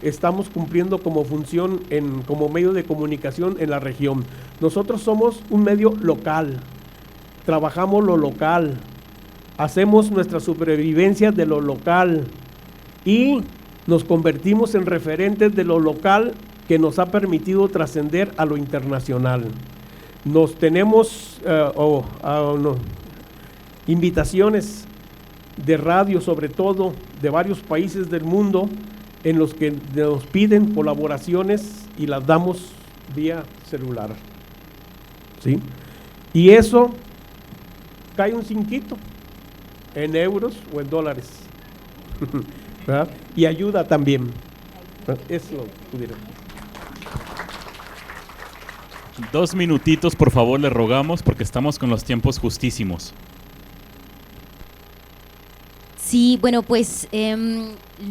Speaker 4: estamos cumpliendo como función, como medio de comunicación en la región. Nosotros somos un medio local, trabajamos lo local, hacemos nuestra supervivencia de lo local y nos convertimos en referentes de lo local que nos ha permitido trascender a lo internacional. Nos tenemos invitaciones de radio, sobre todo de varios países del mundo, en los que nos piden colaboraciones y las damos vía celular. ¿Sí? Y eso cae un cinquito en euros o en dólares. ¿Verdad? Y ayuda también. Eso pudiera.
Speaker 3: 2 minutitos, por favor, le rogamos, porque estamos con los tiempos justísimos.
Speaker 5: Sí, bueno, pues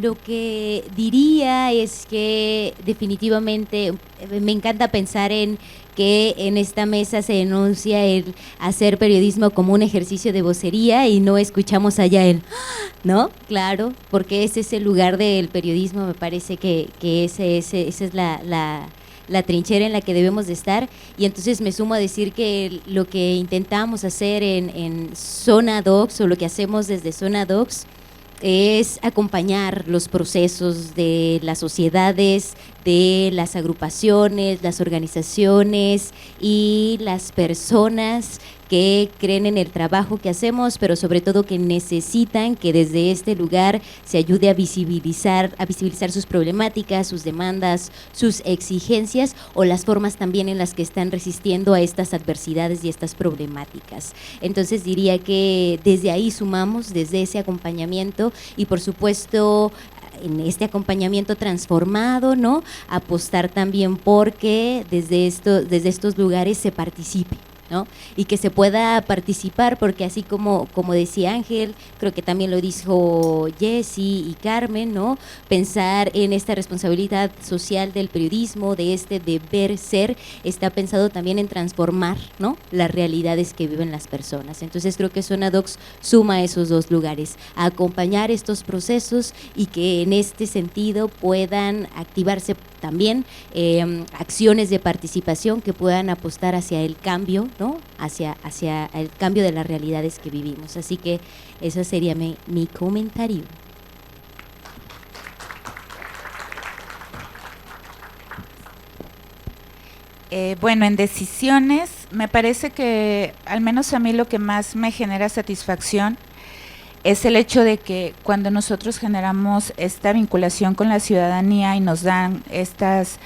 Speaker 5: lo que diría es que definitivamente me encanta pensar en que en esta mesa se denuncia el hacer periodismo como un ejercicio de vocería y no escuchamos allá el ¿no? Claro, porque ese es el lugar del periodismo, me parece que esa es la trinchera en la que debemos de estar, y entonces me sumo a decir que lo que intentamos hacer en Zona Docs, o lo que hacemos desde Zona Docs, es acompañar los procesos de las sociedades, de las agrupaciones, las organizaciones y las personas que creen en el trabajo que hacemos, pero sobre todo que necesitan que desde este lugar se ayude a visibilizar sus problemáticas, sus demandas, sus exigencias, o las formas también en las que están resistiendo a estas adversidades y estas problemáticas. Entonces diría que desde ahí sumamos, desde ese acompañamiento, y por supuesto en este acompañamiento transformado, ¿no? Apostar también porque desde estos lugares se participe, ¿no? Y que se pueda participar, porque así como decía Ángel, creo que también lo dijo Jessy y Carmen, ¿no? Pensar en esta responsabilidad social del periodismo, de este deber ser, está pensado también en transformar, ¿no? Las realidades que viven las personas. Entonces creo que Zona Docs suma esos dos lugares, a acompañar estos procesos y que en este sentido puedan activarse también acciones de participación que puedan apostar hacia el cambio, ¿no? Hacia el cambio de las realidades que vivimos. Así que ese sería mi comentario.
Speaker 6: Bueno, en decisiones, me parece que al menos a mí lo que más me genera satisfacción es el hecho de que cuando nosotros generamos esta vinculación con la ciudadanía y nos dan estas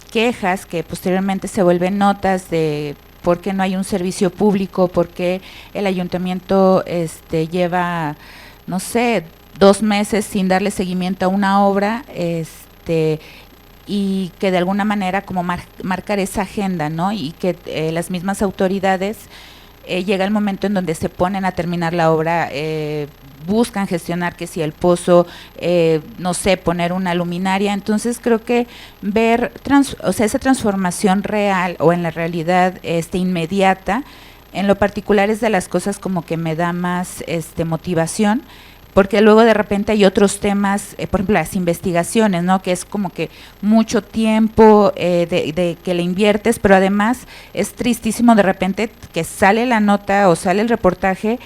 Speaker 6: quejas que posteriormente se vuelven notas de por qué no hay un servicio público, por qué el ayuntamiento lleva, no sé, 2 meses sin darle seguimiento a una obra, y que de alguna manera como marcar esa agenda, ¿no? Y que las mismas autoridades llega el momento en donde se ponen a terminar la obra, buscan gestionar que si el pozo, no sé, poner una luminaria. Entonces creo que ver esa transformación real o en la realidad inmediata, en lo particular es de las cosas como que me da más motivación, porque luego de repente hay otros temas, por ejemplo las investigaciones, ¿no? Que es como que mucho tiempo de que le inviertes, pero además es tristísimo de repente que sale la nota o sale el reportaje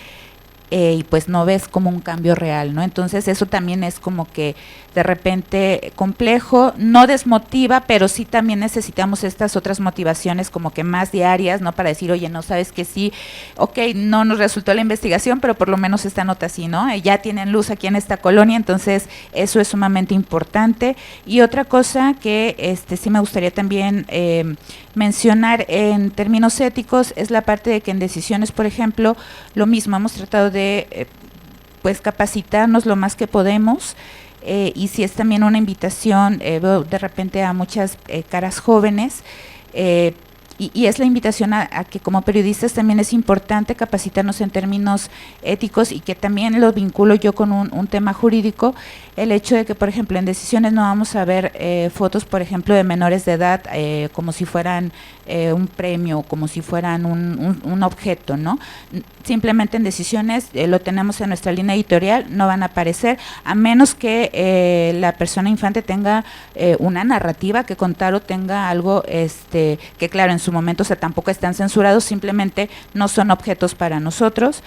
Speaker 6: y pues no ves como un cambio real, ¿no? Entonces eso también es como que de repente complejo, no desmotiva, pero sí también necesitamos estas otras motivaciones como que más diarias, ¿no? Para decir, oye, no sabes que sí, ok, no nos resultó la investigación, pero por lo menos esta nota sí, ¿no? Ya tienen luz aquí en esta colonia, entonces eso es sumamente importante. Y otra cosa que sí me gustaría también mencionar en términos éticos es la parte de que en decisiones, por ejemplo, lo mismo, hemos tratado de pues capacitarnos lo más que podemos, y si es también una invitación, veo de repente a muchas caras jóvenes, y es la invitación a que como periodistas también es importante capacitarnos en términos éticos, y que también lo vinculo yo con un tema jurídico, el hecho de que, por ejemplo, en Decisiones no vamos a ver fotos, por ejemplo, de menores de edad como si fueran un premio, como si fueran un objeto, ¿no? Simplemente en Decisiones lo tenemos en nuestra línea editorial, no van a aparecer, a menos que la persona infante tenga una narrativa que contar o tenga algo que, claro, en su momento, o sea, tampoco están censurados, simplemente no son objetos para nosotros.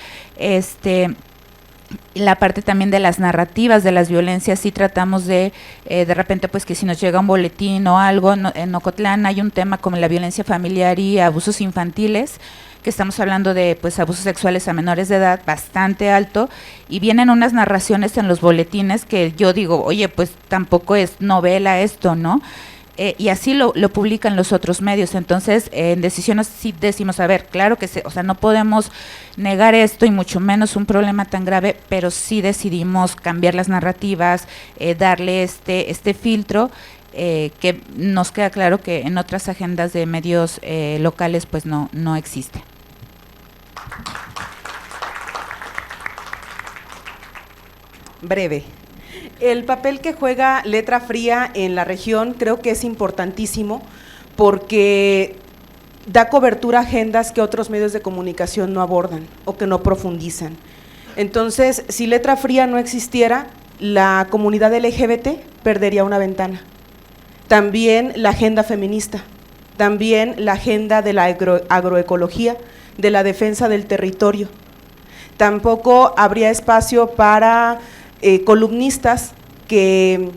Speaker 6: La parte también de las narrativas de las violencias, sí tratamos de repente, pues que si nos llega un boletín o algo, en Ocotlán hay un tema como la violencia familiar y abusos infantiles, que estamos hablando de pues abusos sexuales a menores de edad bastante alto, y vienen unas narraciones en los boletines que yo digo, oye, pues tampoco es novela esto, ¿no? Y así lo publican los otros medios. Entonces, en Decisiones sí decimos, a ver, claro que o sea, no podemos negar esto, y mucho menos un problema tan grave, pero sí decidimos cambiar las narrativas, darle este filtro, que nos queda claro que en otras agendas de medios locales pues no existe.
Speaker 7: Breve. El papel que juega Letra Fría en la región creo que es importantísimo, porque da cobertura a agendas que otros medios de comunicación no abordan o que no profundizan. Entonces, si Letra Fría no existiera, la comunidad LGBT perdería una ventana. También la agenda feminista, también la agenda de la agroecología, de la defensa del territorio. Tampoco habría espacio para columnistas que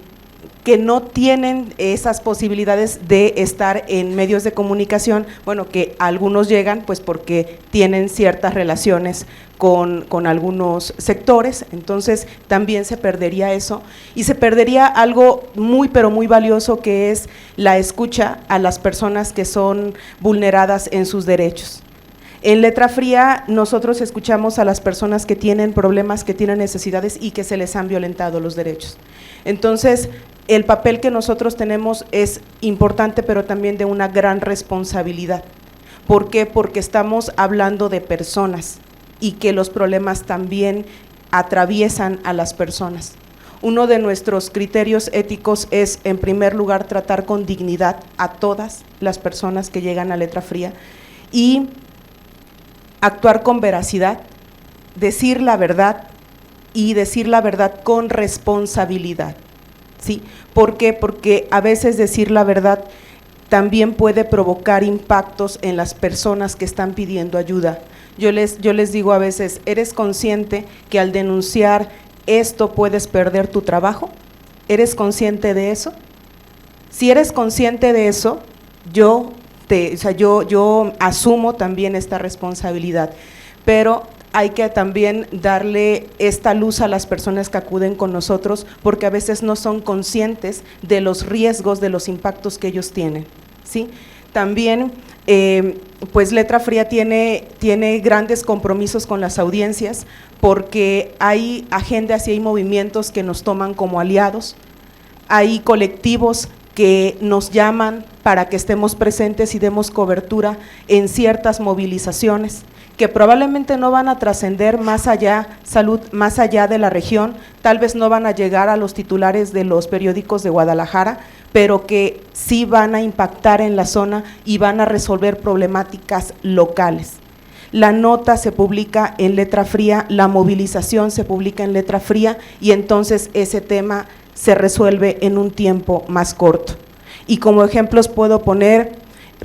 Speaker 7: no tienen esas posibilidades de estar en medios de comunicación, bueno, que algunos llegan pues porque tienen ciertas relaciones con algunos sectores. Entonces también se perdería eso, y se perdería algo muy pero muy valioso, que es la escucha a las personas que son vulneradas en sus derechos. En Letra Fría nosotros escuchamos a las personas que tienen problemas, que tienen necesidades y que se les han violentado los derechos. Entonces, el papel que nosotros tenemos es importante, pero también de una gran responsabilidad. ¿Por qué? Porque estamos hablando de personas, y que los problemas también atraviesan a las personas. Uno de nuestros criterios éticos es, en primer lugar, tratar con dignidad a todas las personas que llegan a Letra Fría, y actuar con veracidad, decir la verdad, y decir la verdad con responsabilidad, ¿sí? ¿Por qué? Porque a veces decir la verdad también puede provocar impactos en las personas que están pidiendo ayuda. Yo les digo a veces, ¿eres consciente que al denunciar esto puedes perder tu trabajo? ¿Eres consciente de eso? Si eres consciente de eso, yo asumo también esta responsabilidad, pero hay que también darle esta luz a las personas que acuden con nosotros, porque a veces no son conscientes de los riesgos, de los impactos que ellos tienen, ¿sí? También, pues Letra Fría tiene grandes compromisos con las audiencias, porque hay agendas y hay movimientos que nos toman como aliados, hay colectivos que nos llaman para que estemos presentes y demos cobertura en ciertas movilizaciones, que probablemente no van a trascender más allá de la región, tal vez no van a llegar a los titulares de los periódicos de Guadalajara, pero que sí van a impactar en la zona y van a resolver problemáticas locales. La nota se publica en Letra Fría, la movilización se publica en Letra Fría, y entonces ese tema se resuelve en un tiempo más corto. Y como ejemplos puedo poner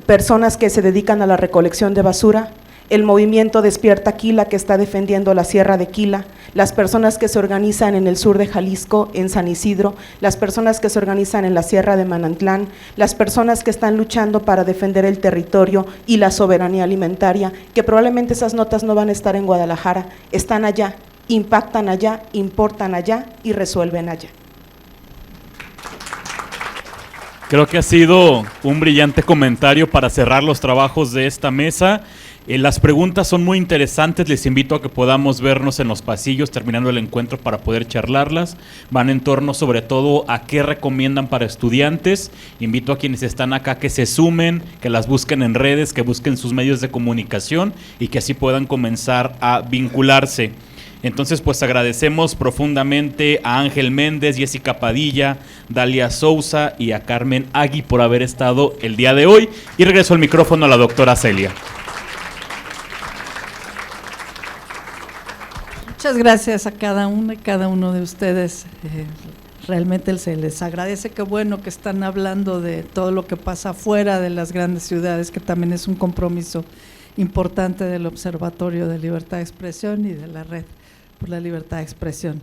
Speaker 7: personas que se dedican a la recolección de basura, el movimiento Despierta Quila, que está defendiendo la Sierra de Quila, las personas que se organizan en el sur de Jalisco, en San Isidro, las personas que se organizan en la Sierra de Manantlán, las personas que están luchando para defender el territorio y la soberanía alimentaria, que probablemente esas notas no van a estar en Guadalajara, están allá, impactan allá, importan allá y resuelven allá.
Speaker 3: Creo que ha sido un brillante comentario para cerrar los trabajos de esta mesa. Las preguntas son muy interesantes, les invito a que podamos vernos en los pasillos terminando el encuentro para poder charlarlas. Van en torno sobre todo a qué recomiendan para estudiantes. Invito a quienes están acá que se sumen, que las busquen en redes, que busquen sus medios de comunicación y que así puedan comenzar a vincularse. Entonces, pues agradecemos profundamente a Ángel Méndez, Jessica Padilla, Dalia Sousa y a Carmen Agui por haber estado el día de hoy. Y regreso el micrófono a la doctora Celia.
Speaker 1: Muchas gracias a cada uno y cada uno de ustedes. Realmente se les agradece. Qué bueno que están hablando de todo lo que pasa fuera de las grandes ciudades, que también es un compromiso importante del Observatorio de Libertad de Expresión y de la Red por la Libertad de Expresión.